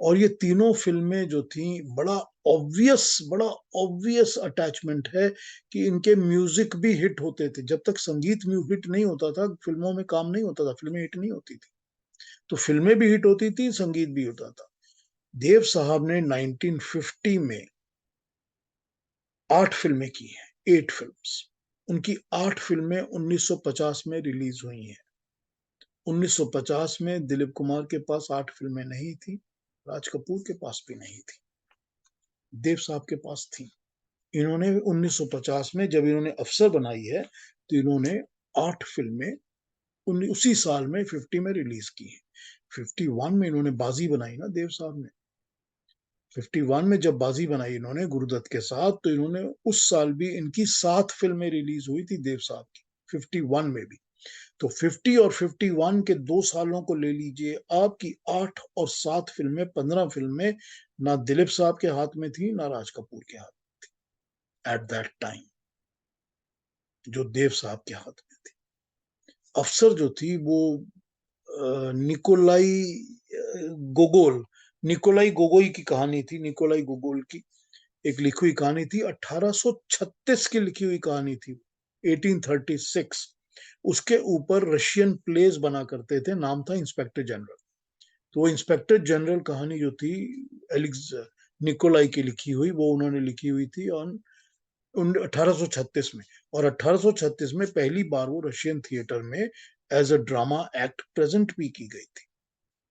और ये तीनों फिल्में जो थी बड़ा ऑब्वियस अटैचमेंट है कि इनके म्यूजिक भी हिट होते थे। जब तक संगीत हिट नहीं होता था, फिल्मों में काम नहीं होता था, फिल्में हिट नहीं होती थी। तो फिल्में भी हिट होती थी, संगीत भी होता था। देव साहब ने 1950 में 8 फिल्में की हैं, 8 फिल्म्स। उनकी 8 फिल्में 1950 में रिलीज हुई हैं। 1950 में दिलीप कुमार के पास 8 फिल्में नहीं थी, राज कपूर के पास भी नहीं थी, देव साहब के पास थी। इन्होंने 1950 में जब इन्होंने अफसर बनाई है, तो इन्होंने 8 फिल्में उसी साल में 50 में रिलीज की है। 51 में इन्होंने बाजी बनाई ना देव साहब ने। 51 में जब बाजी बनाई इन्होंने गुरुदत्त के साथ, तो इन्होंने उस साल भी इनकी 7 फिल्में रिलीज हुई थी देव साहब की, 51 में भी। तो 50 और 51 के 2 सालों को ले लीजिए, आपकी 8 और 7 फिल्में, 15 फिल्में ना दिलीप साहब के हाथ में थी, ना राज कपूर के हाथ में थी एट दैट टाइम, जो देव साहब के हाथ में थी। अफसर जो थी वो निकोलाई निकोलाई गोगोई की कहानी थी। निकोलाई गोगोल की एक लिखी हुई कहानी थी, 1836 की लिखी हुई कहानी थी, 1836। उसके ऊपर रशियन प्लेस बना करते थे, नाम था इंस्पेक्टर जनरल। तो वो इंस्पेक्टर जनरल कहानी जो थी एलेक्स निकोलाई की लिखी हुई, वो उन्होंने लिखी हुई थी और 1836 में। और 1836 में पहली बार वो रशियन थिएटर में as a drama act present भी की गई थी,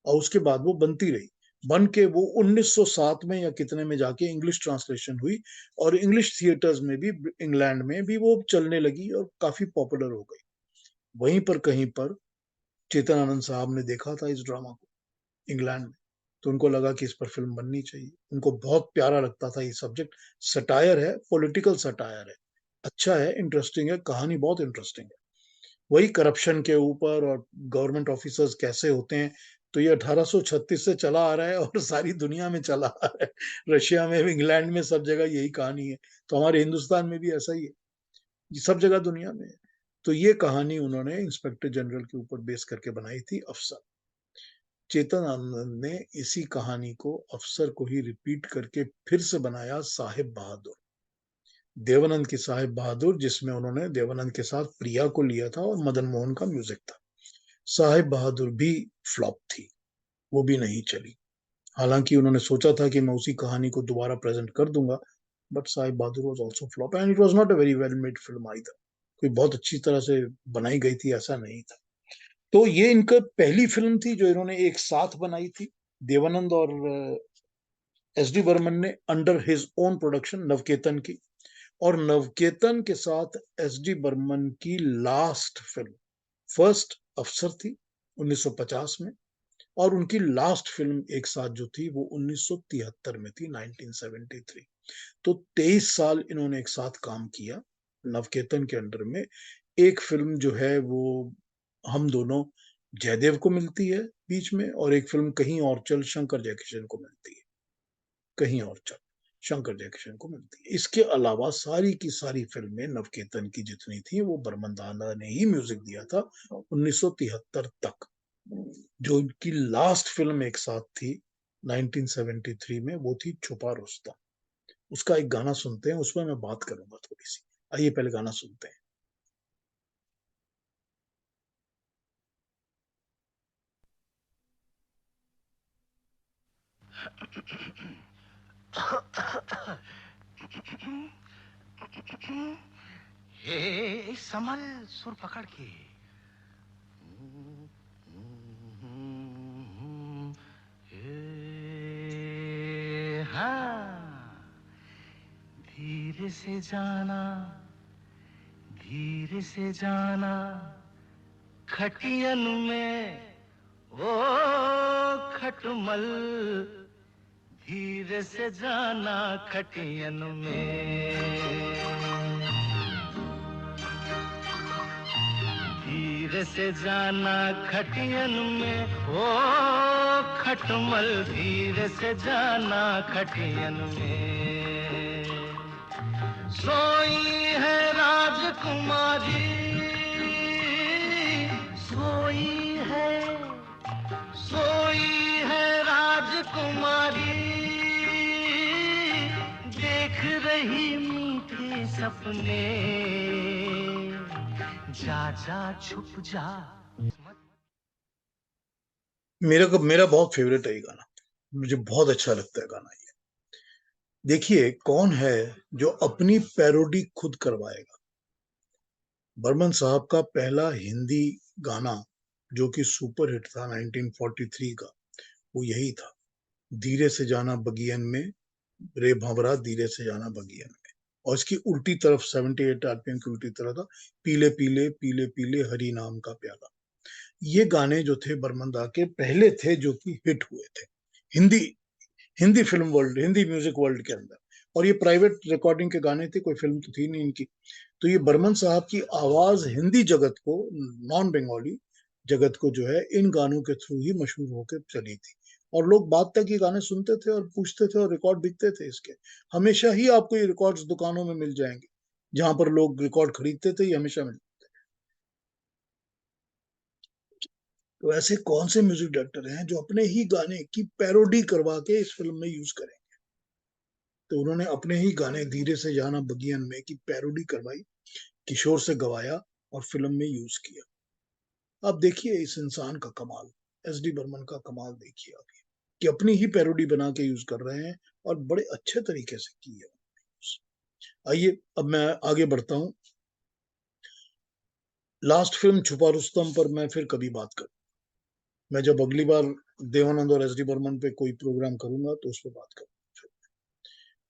और उसके बाद वो बनती रही। बन के वो 1907 में या कितने में जाके इंग्लिश ट्रांसलेशन हुई, और इंग्लिश थिएटर्स में भी, इंग्लैंड में भी वो चलने लगी और काफी पॉपुलर हो गई। वहीं पर कहीं पर चेतन आनंद साहब ने देखा था इस ड्रामा को इंग्लैंड में, तो उनको लगा कि इस पर फिल्म बननी चाहिए। उनको बहुत प्यारा लगता था ये सब्जेक्ट। सटायर है, पॉलिटिकल सटायर है, अच्छा है, इंटरेस्टिंग है, कहानी बहुत इंटरेस्टिंग है। वही करप्शन के ऊपर और गवर्नमेंट ऑफिसर्स कैसे होते हैं। तो ये 1836 से चला आ रहा है और सारी दुनिया में चला आ रहा है, रशिया में, इंग्लैंड में, सब जगह यही कहानी है। तो हमारे हिंदुस्तान में भी ऐसा ही है, सब जगह दुनिया में है। तो ये कहानी उन्होंने इंस्पेक्टर जनरल के ऊपर बेस करके बनाई थी, अफसर। चेतन आनंद ने इसी कहानी को, अफसर को ही रिपीट करके फिर से बनाया साहिब बहादुर, देवानंद की साहिब बहादुर, जिसमें उन्होंने देवानंद के साथ प्रिया को लिया था और मदन मोहन का म्यूजिक था। साहिब बहादुर भी फ्लॉप थी, वो भी नहीं चली। हालांकि उन्होंने सोचा था कि मैं उसी कहानी को दोबारा प्रेजेंट कर दूंगा, but Sahib Bahadur was also flop and it was not a very well made film either. कोई बहुत अच्छी तरह से बनाई गई थी ऐसा नहीं था। तो ये इनका पहली फिल्म थी जो इन्होंने एक साथ बनाई थी, देवानंद और एस डी बर्मन ने, under his own production, Navketan की। और नवकेतन के साथ एस डी बर्मन की लास्ट फिल्म, फर्स्ट अफसर थी 1950 में, और उनकी लास्ट फिल्म एक साथ जो थी वो 1973 में थी, 1973। तो 23 साल इन्होंने एक साथ काम किया नवकेतन के अंडर में। एक फिल्म जो है वो हम दोनों जयदेव को मिलती है बीच में, और एक फिल्म कहीं और चल शंकर जयकिशन को मिलती है, कहीं और चल शंकर जयकिशन को मिलती है। इसके अलावा सारी की सारी फिल्में नवकेतन की जितनी थी वो बर्मन दादा ने ही म्यूजिक दिया था 1973 तक। जो इनकी लास्ट फिल्म एक साथ थी 1973 में, वो थी छुपा रुस्तम। उसका एक गाना सुनते हैं, उसमें मैं बात करूंगा थोड़ी सी। आइए पहले गाना सुनते हैं। हे संभल, सुर पकड़ के। हाँ, धीरे से जाना, धीरे से जाना, खटियन में ओ खटमल, धीरे से जाना खटियन में, धीरे से जाना खटियन में ओ खटमल, धीरे से जाना खटियन में। सोई है राजकुमारी, सोई है, सोई है राजकुमारी, राजकुमारी देख रही मीठे सपने, जा जा छुप जा। मेरा बहुत फेवरेट है ये गाना, मुझे बहुत अच्छा लगता है गाना ये। देखिए कौन है जो अपनी पैरोडी खुद करवाएगा। बर्मन साहब का पहला हिंदी गाना जो कि सुपर हिट था 1943 का, वो यही था, धीरे से जाना बगियन में रे भंवरा, धीरे से जाना बगियन में। और इसकी उल्टी तरफ 78 आरपीएम की उल्टी तरफ था, पीले पीले पीले पीले हरि नाम का प्याला। ये गाने जो थे बर्मन दा के पहले थे जो कि हिट हुए थे Hindi Hindi film world, Hindi music world के अंदर। और ये प्राइवेट रिकॉर्डिंग के गाने थे, कोई फिल्म तो थी नहीं इनकी। तो ये बर्मन साहब की आवाज हिंदी जगत को, नॉन बंगाली जगत को जो है इन गानों के थ्रू ही मशहूर होकर चली थी। और लोग बाद तक ये गाने सुनते थे और पूछते थे और रिकॉर्ड बिकते थे इसके। हमेशा ही आपको ये रिकॉर्ड्स दुकानों में मिल जाएंगे, जहां पर लोग रिकॉर्ड खरीदते थे, ये हमेशा मिलते। तो ऐसे कौन से म्यूजिक डायरेक्टर हैं जो अपने ही गाने की पैरोडी करवा के इस फिल्म में यूज करें। तो उन्होंने अपने ही गाने धीरे से जाना बगियन में की पैरोडी करवाई, किशोर से गवाया और फिल्म में यूज किया। अब देखिए इस इंसान का कमाल, एस डी बर्मन का कमाल देखिए आप, कि अपनी ही पैरोडी बना के यूज कर रहे हैं और बड़े अच्छे तरीके से की है। आइए अब मैं आगे बढ़ता हूं। लास्ट फिल्म छुपा रुस्तम पर मैं फिर कभी बात करूं। मैं जब अगली बार देवानंद और एस डी बर्मन पे कोई प्रोग्राम करूंगा तो उस पर बात करूंगा,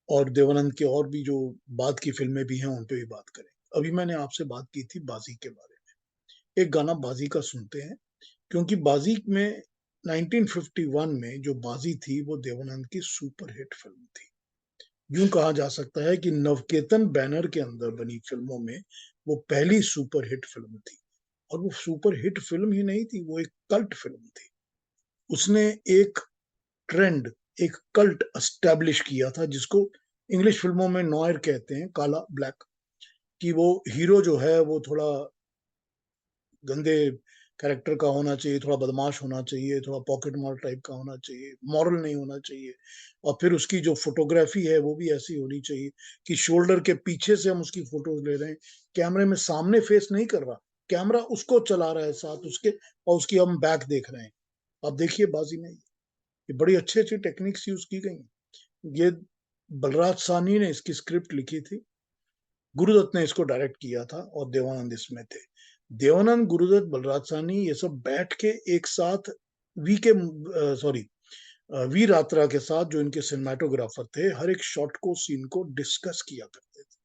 और देवानंद के और भी जो बाद की फिल्में भी हैं उन पे भी बात करें। अभी मैंने आपसे बात की थी बाजी के बारे में। एक गाना बाजी का सुनते हैं, क्योंकि बाजी में 1951 में जो बाजी थी वो देवानंद की सुपर हिट फिल्म थी। यूं कहा जा सकता है कि नवकेतन बैनर के अंदर बनी फिल्मों में वो पहली सुपर हिट फिल्म थी। और वो सुपर हिट फिल्म ही नहीं थी, वो एक कल्ट फिल्म थी। उसने एक ट्रेंड, एक कल्ट एस्टैब्लिश किया था, जिसको इंग्लिश फिल्मों में नॉयर कहते हैं, काला ब्लैक, कि वो हीरो जो है वो थोड़ा गंदे कैरेक्टर का होना चाहिए, थोड़ा बदमाश होना चाहिए, थोड़ा पॉकेट मार टाइप का होना चाहिए, मॉरल नहीं होना चाहिए। और फिर उसकी जो फोटोग्राफी है वो भी ऐसी होनी चाहिए कि शोल्डर के पीछे से हम उसकी फोटोज ले रहे हैं, कैमरे में सामने फेस नहीं कर रहा, कैमरा उसको चला रहा है साथ उसके, और उसकी हम बैक देख रहे हैं। अब देखिए बाजी में ये बड़ी अच्छी अच्छी टेक्निक्स यूज की गई। ये बलराज साहनी ने इसकी स्क्रिप्ट लिखी थी, गुरुदत्त ने इसको डायरेक्ट किया था और देवानंद इसमें थे। देवानंद, गुरुदत्त, बलराज साहनी ये सब बैठ के एक साथ वी रात्रा के साथ, जो इनके सिनेमाटोग्राफर थे, हर एक शॉट को, सीन को डिस्कस किया करते थे।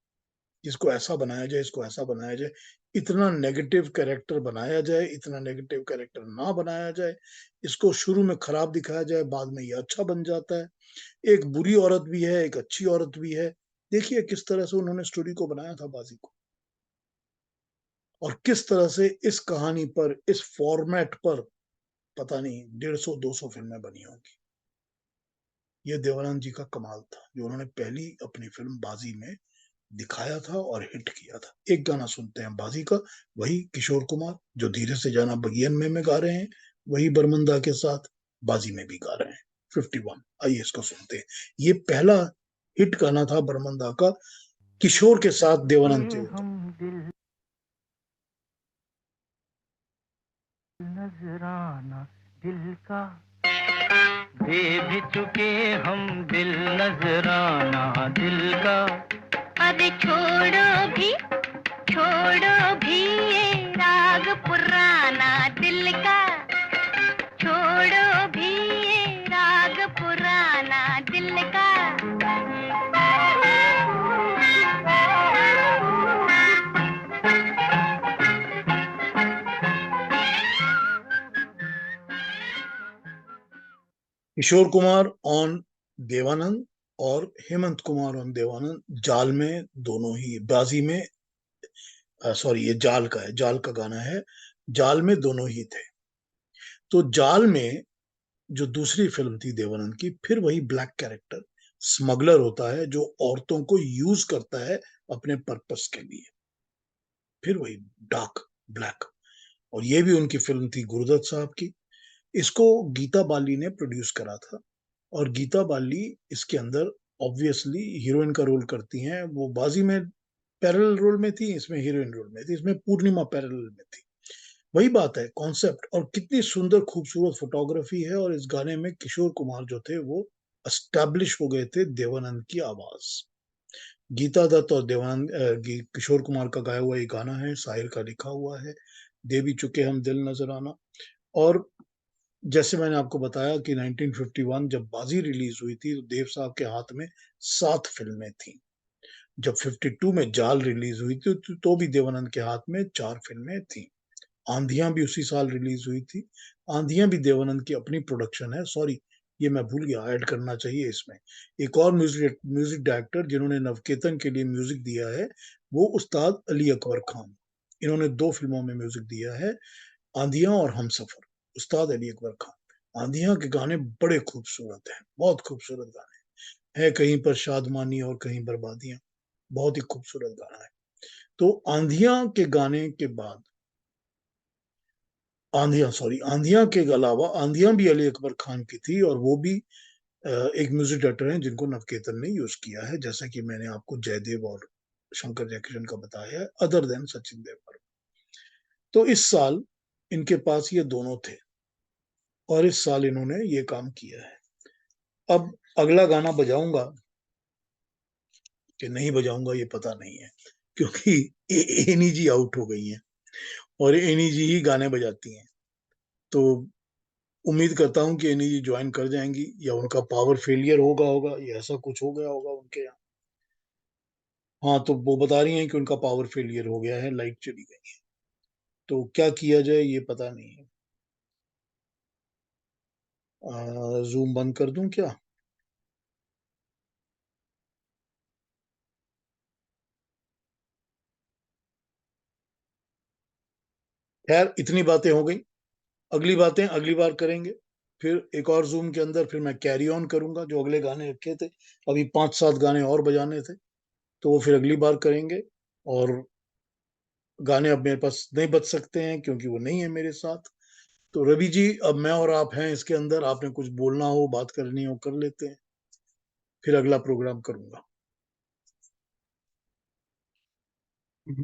इसको ऐसा बनाया जाए, इसको ऐसा बनाया जाए, इतना नेगेटिव कैरेक्टर बनाया जाए, इतना नेगेटिव कैरेक्टर ना बनाया जाए, इसको शुरू में खराब दिखाया जाए, बाद में ये अच्छा बन जाता है। एक बुरी औरत भी है, एक अच्छी औरत भी है। देखिए किस तरह से उन्होंने स्टोरी को बनाया था बाजी को, और किस तरह से इस कहानी पर, इस फॉर्मेट पर पता नहीं 150-200 फिल्में बनी होंगी। ये देवानंद जी का कमाल था, जो उन्होंने पहली अपनी फिल्म बाजी में दिखाया था और हिट किया था। एक गाना सुनते हैं बाजी का, वही किशोर कुमार जो धीरे से जाना बगियन में गा रहे हैं, वही बर्मंदा के साथ बाजी में भी गा रहे हैं, 51। आइए इसको सुनते हैं। ये पहला हिट गाना था बर्मंदा का, किशोर के साथ देवानंद थे। हम दिल नजराना दिल का दे भी चुके हम, दिल नजराना दिल का। अरे छोड़ो भी ये राग पुराना दिल का, छोड़ो भी ये राग पुराना दिल का। किशोर कुमार ऑन देवानंद और हेमंत कुमार ऑन देवानंद, जाल में दोनों ही, बाजी में सॉरी ये जाल का है, जाल का गाना है, जाल में दोनों ही थे। तो जाल में जो दूसरी फिल्म थी देवानंद की, फिर वही ब्लैक कैरेक्टर स्मगलर होता है जो औरतों को यूज करता है अपने पर्पस के लिए, फिर वही डार्क ब्लैक। और ये भी उनकी फिल्म थी गुरुदत्त साहब की। इसको गीता बाली ने प्रोड्यूस करा था, और गीता बाली इसके अंदर ऑब्वियसली हीरोइन का रोल करती हैं। वो बाजी में पैरेलल रोल में थी, इसमें हीरोइन रोल में थी, इसमें पूर्णिमा पैरेलल में थी। वही बात है, कॉन्सेप्ट, और कितनी सुंदर खूबसूरत फोटोग्राफी है। और इस गाने में किशोर कुमार जो थे वो एस्टैब्लिश हो गए थे देवानंद की आवाज। गीता दत्त और देवानंद किशोर कुमार का गाया हुआ ये गाना है, साहिर का लिखा हुआ है, दे भी चुके हम दिल नजर आना। और जैसे मैंने आपको बताया कि 1951 जब बाजी रिलीज हुई थी तो देव साहब के हाथ में 7 फिल्में थी। जब 52 में जाल रिलीज हुई थी तो भी देवानंद के हाथ में 4 फिल्में थी। आंधियां भी उसी साल रिलीज हुई थी। आंधियां भी देवानंद की अपनी प्रोडक्शन है। सॉरी, ये मैं भूल गया, ऐड करना चाहिए इसमें। एक और म्यूजिक डायरेक्टर जिन्होंने नवकेतन के लिए म्यूजिक दिया है वो उस्ताद अली अकबर खान। इन्होंने 2 फिल्मों में म्यूजिक दिया है, आंधियां और हमसफर। उस्ताद अली अकबर खान। आंधियां के गाने बड़े खूबसूरत हैं, बहुत खूबसूरत गाने हैं। कहीं पर शादमानी और कहीं बर्बादियां, बहुत ही खूबसूरत गाना है। तो आंधियां के गाने के बाद आंधियां के अलावा आंधियां भी अली अकबर खान की थी, और वो भी एक म्यूजिक डायरेक्टर हैं जिनको नवकेतन ने यूज किया है, जैसा कि मैंने आपको जयदेव और शंकर जयकिशन का बताया है, अदर देन सचिन देव वर्मा। तो इस साल इनके पास ये दोनों थे और इस साल इन्होंने ये काम किया है। अब अगला गाना बजाऊंगा कि नहीं बजाऊंगा ये पता नहीं है, क्योंकि एनी जी आउट हो गई हैं और एनी जी ही गाने बजाती हैं। तो उम्मीद करता हूं कि एनी जी ज्वाइन कर जाएंगी, या उनका पावर फेलियर होगा या ऐसा कुछ हो गया होगा उनके यहाँ। हाँ, तो वो बता रही हैं कि उनका पावर फेलियर हो गया है, लाइट चली गई है। तो क्या किया जाए ये पता नहीं है। जूम बंद कर दूं क्या? खैर, इतनी बातें हो गई, अगली बातें अगली बार करेंगे। फिर एक और जूम के अंदर फिर मैं कैरी ऑन करूंगा जो अगले गाने रखे थे। अभी 5-7 गाने और बजाने थे, तो वो फिर अगली बार करेंगे। और गाने अब मेरे पास नहीं बच सकते हैं क्योंकि वो नहीं है मेरे साथ। तो रवि जी, अब मैं और आप हैं इसके अंदर, आपने कुछ बोलना हो, बात करनी हो, कर लेते हैं, फिर अगला प्रोग्राम करूंगा। मैं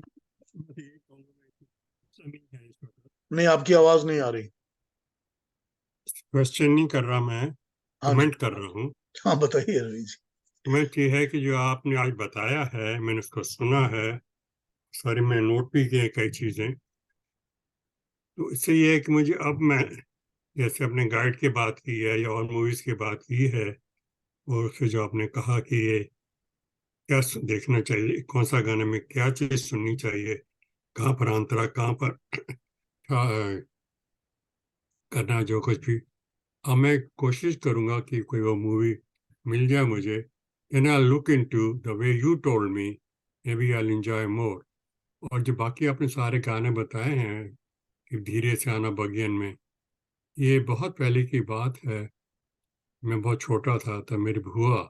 यही कहूंगा कि समी है इस वक्त। नहीं, आपकी आवाज नहीं आ रही। क्वेश्चन नहीं कर रहा मैं, हाँ जी, कमेंट कर रहा हूँ। हाँ बताइए रवि जी। कमेंट ये है कि जो आपने आज बताया है मैंने उसको सुना है, सारी मैं नोट भी किए कई चीजें। तो इससे ये है कि मुझे अब मैं जैसे अपने गाइड की बात की है या और मूवीज की बात की है, और फिर जो आपने कहा कि ये क्या देखना चाहिए, कौन सा गाने में क्या चीज सुननी चाहिए, कहाँ पर अंतरा, कहाँ पर करना, जो कुछ भी। अब मैं कोशिश करूंगा कि कोई वो मूवी मिल जाए मुझे, and I look into the way you told me, maybe I enjoy more. और जो बाकी आपने सारे गाने बताए हैं कि धीरे से आना बगियन में, ये बहुत पहले की बात है। मैं बहुत छोटा था तब मेरी बुआ,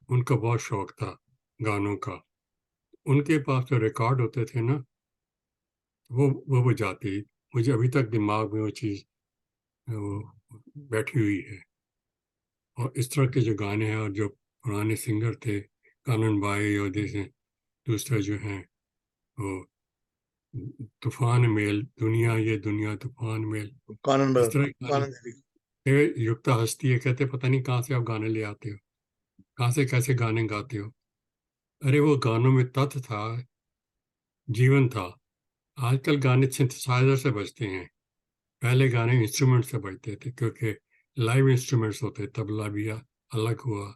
उनका बहुत शौक था गानों का। उनके पास जो रिकॉर्ड होते थे ना, वो बजाती। मुझे अभी तक दिमाग में वो चीज़ वो बैठी हुई है। और इस तरह के जो गाने हैं, और जो पुराने सिंगर थे, कानन बाई और जैसे दूसरे जो हैं वो तूफान मेल, दुनिया ये दुनिया तूफान मेल, इस तरह के गाने। कानन देवी। युक्ता हंसती है, कहते पता नहीं कहाँ से आप गाने ले आते हो, कहाँ से कैसे गाने गाते हो। अरे वो गानों में तत्व था, जीवन था। आजकल गाने सिंथेसाइजर से बजते हैं, पहले गाने इंस्ट्रूमेंट से बजते थे, क्योंकि लाइव इंस्ट्रूमेंट्स होते, तबला भी अलग हुआ।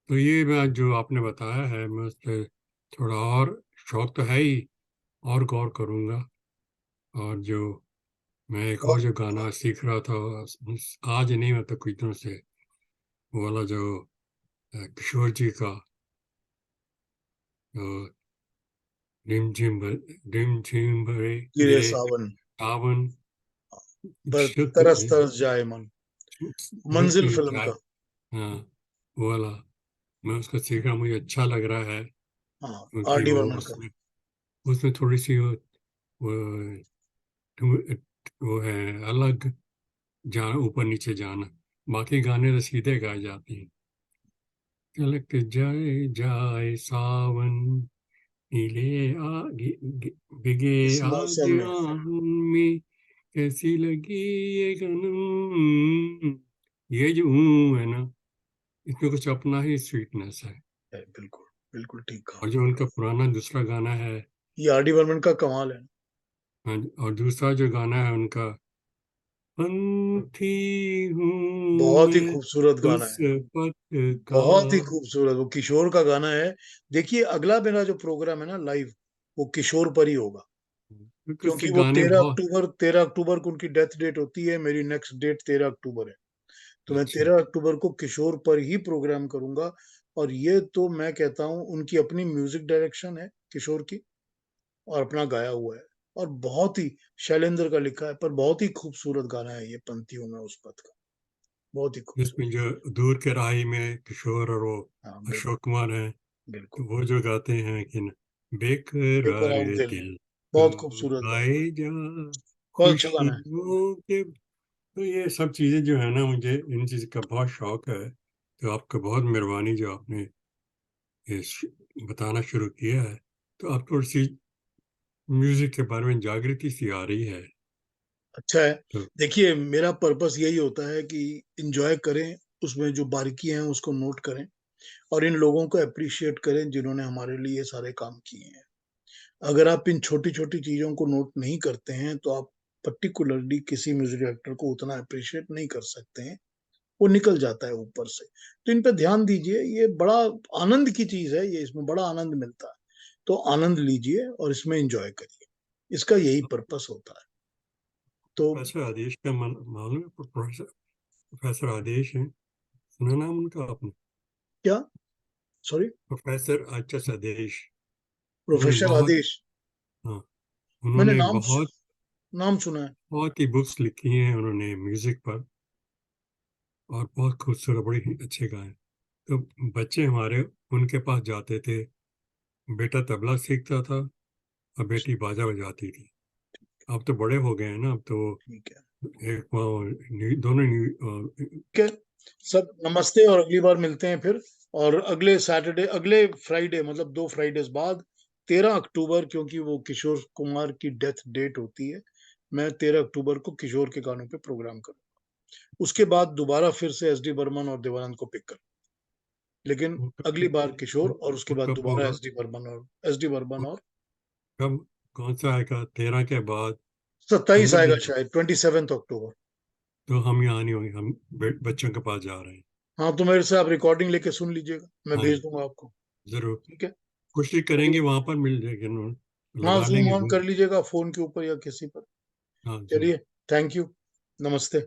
तो ये मैं जो आपने बताया है, मैं उस पर थोड़ा और, शौक तो है ही, और गौर करूँगा। और जो मैं एक और जो गाना सीख रहा था, आज नहीं, मतलब कुछ दिनों से, वो वाला जो किशोर जी का, रिम झिम रिम झिम भरे गिरे गिरे सावन सावन, पर शुद्ध तरस तरस जाए मन, मंजिल फिल्म जाए। का। हाँ, वो वाला मैं उसका सीख रहा, मुझे अच्छा लग रहा है, हाँ, आर क्योंकि डी वो बर्मन का। उसमें उसमें थोड़ी सी वो, वो है अलग, जाना ऊपर नीचे जाना, बाकी गाने तो सीधे गाए जाते हैं। तिलक जाए जाए सावन नीले बिगे इस आज मौसम में आँगन में, कैसी लगी ये गनम, ये जो है ना, इसमें कुछ अपना ही स्वीटनेस है। बिल्कुल बिल्कुल ठीक कहा। और जो उनका पुराना दूसरा गाना है, ये आर डी बर्मन का कमाल है। हाँ, और दूसरा जो गाना है उनका, पंथी हूँ बहुत ही मैं खूबसूरत गाना उस है, पथ का। बहुत ही खूबसूरत। वो किशोर का गाना है। देखिए अगला मेरा जो प्रोग्राम है ना लाइव, वो किशोर पर ही होगा, क्योंकि उसके क्योंकि वो गाने 13 बहुत अक्टूबर 13 अक्टूबर को उनकी डेथ डेट होती है। मेरी नेक्स्ट डेट 13 अक्टूबर है, तो मैं अच्छे। 13 अक्टूबर को किशोर पर ही प्रोग्राम करूंगा। और ये तो मैं कहता हूँ उनकी अपनी म्यूजिक डायरेक्शन है किशोर की, और अपना गाया हुआ है, और बहुत ही शैलेंद्र का लिखा है, पर बहुत ही खूबसूरत गाना है ये, पंक्तियों में उस पद का, बहुत ही खूबसूरत। जिसमें जो दूर के राही में किशोर और वो हाँ अशोक कुमार हैं, बिल्कुल। तो वो जो गाते हैं कि न, बेकरार बेकरार दिल, दिल बहुत तू खूबसूरत गाना, आए जा बहुत अच्छा गाना है। खुशियों के। तो ये सब चीजें जो है ना, मुझे इन चीज का बहुत शौक है। तो आपका बहुत मेहरबानी जो आपने ये बताना शुरू किया है। तो आप थोड़ी सी म्यूजिक के बारे में जागृति सी आ रही है। अच्छा है। तो देखिए मेरा पर्पस यही होता है कि इंजॉय करें, उसमें जो बारीकियां हैं उसको नोट करें, और इन लोगों को अप्रिशिएट करें जिन्होंने हमारे लिए ये सारे काम किए हैं। अगर आप इन छोटी छोटी चीजों को नोट नहीं करते हैं तो आप पर्टिकुलरली किसी म्यूजिक डायरेक्टर को उतना अप्रिशिएट नहीं कर सकते हैं, वो निकल जाता है ऊपर से। तो इन पे ध्यान दीजिए, ये बड़ा आनंद की चीज है, ये इसमें बड़ा आनंद मिलता है। तो आनंद लीजिए और इसमें एंजॉय करिए, इसका यही पर्पस होता है। तो प्रोफेसर आदेश का मालूम है? प्रोफेसर प्रोफेसर आदेश है, सुना नाम उनका आपने? क्या, सॉरी? प्रोफेसर एच एस आदेश। उन्होंने प्रोफेसर बहुत, आदेश? हाँ, मैंने उन्होंने नाम बहुत नाम सुना है। बहुत ही बुक्स लिखी हैं उन्होंने म्यूजिक पर, और बहुत खूबसूरत, बड़ी ही अच्छे गाए। तो बच्चे हमारे उनके पास जाते थे, बेटा तबला सीखता था और बेटी बाजा बजाती थी। अब तो बड़े हो गए हैं ना, अब तो ठीक है, एक दोनों ठीक है। सब नमस्ते, और अगली बार मिलते हैं फिर। और अगले सैटरडे, अगले फ्राइडे, मतलब 2 फ्राइडेज बाद, 13 अक्टूबर, क्योंकि वो किशोर कुमार की डेथ डेट होती है, मैं 13 अक्टूबर को किशोर के गानों पे प्रोग्राम करूंगा। उसके बाद दोबारा फिर से एस डी बर्मन और देवानंद को पिक कर, लेकिन वो अगली बार किशोर, और वो उसके बाद कब दोबारा होगा? एस डी बर्मन वो और कब, कौन सा आएगा 13 के बाद? 27 कितने आएगा दिन? शायद, 27 अक्टूबर। तो हम यहाँ नहीं होंगे, हम बच्चों के पास जा रहे हैं। हाँ, तो मेरे से आप रिकॉर्डिंग लेके सुन लीजिएगा, मैं हाँ भेज जी, दूंगा आपको। जरूर। ठीक है, कोशिश करेंगे चलिए। वहां पर मिल जाएगी, हाँ, लगा जूम लेंगे ऑन Zoom। कर लीजिएगा फोन के ऊपर या किसी पर। हाँ, जरूर। चलिए, थैंक यू, नमस्ते।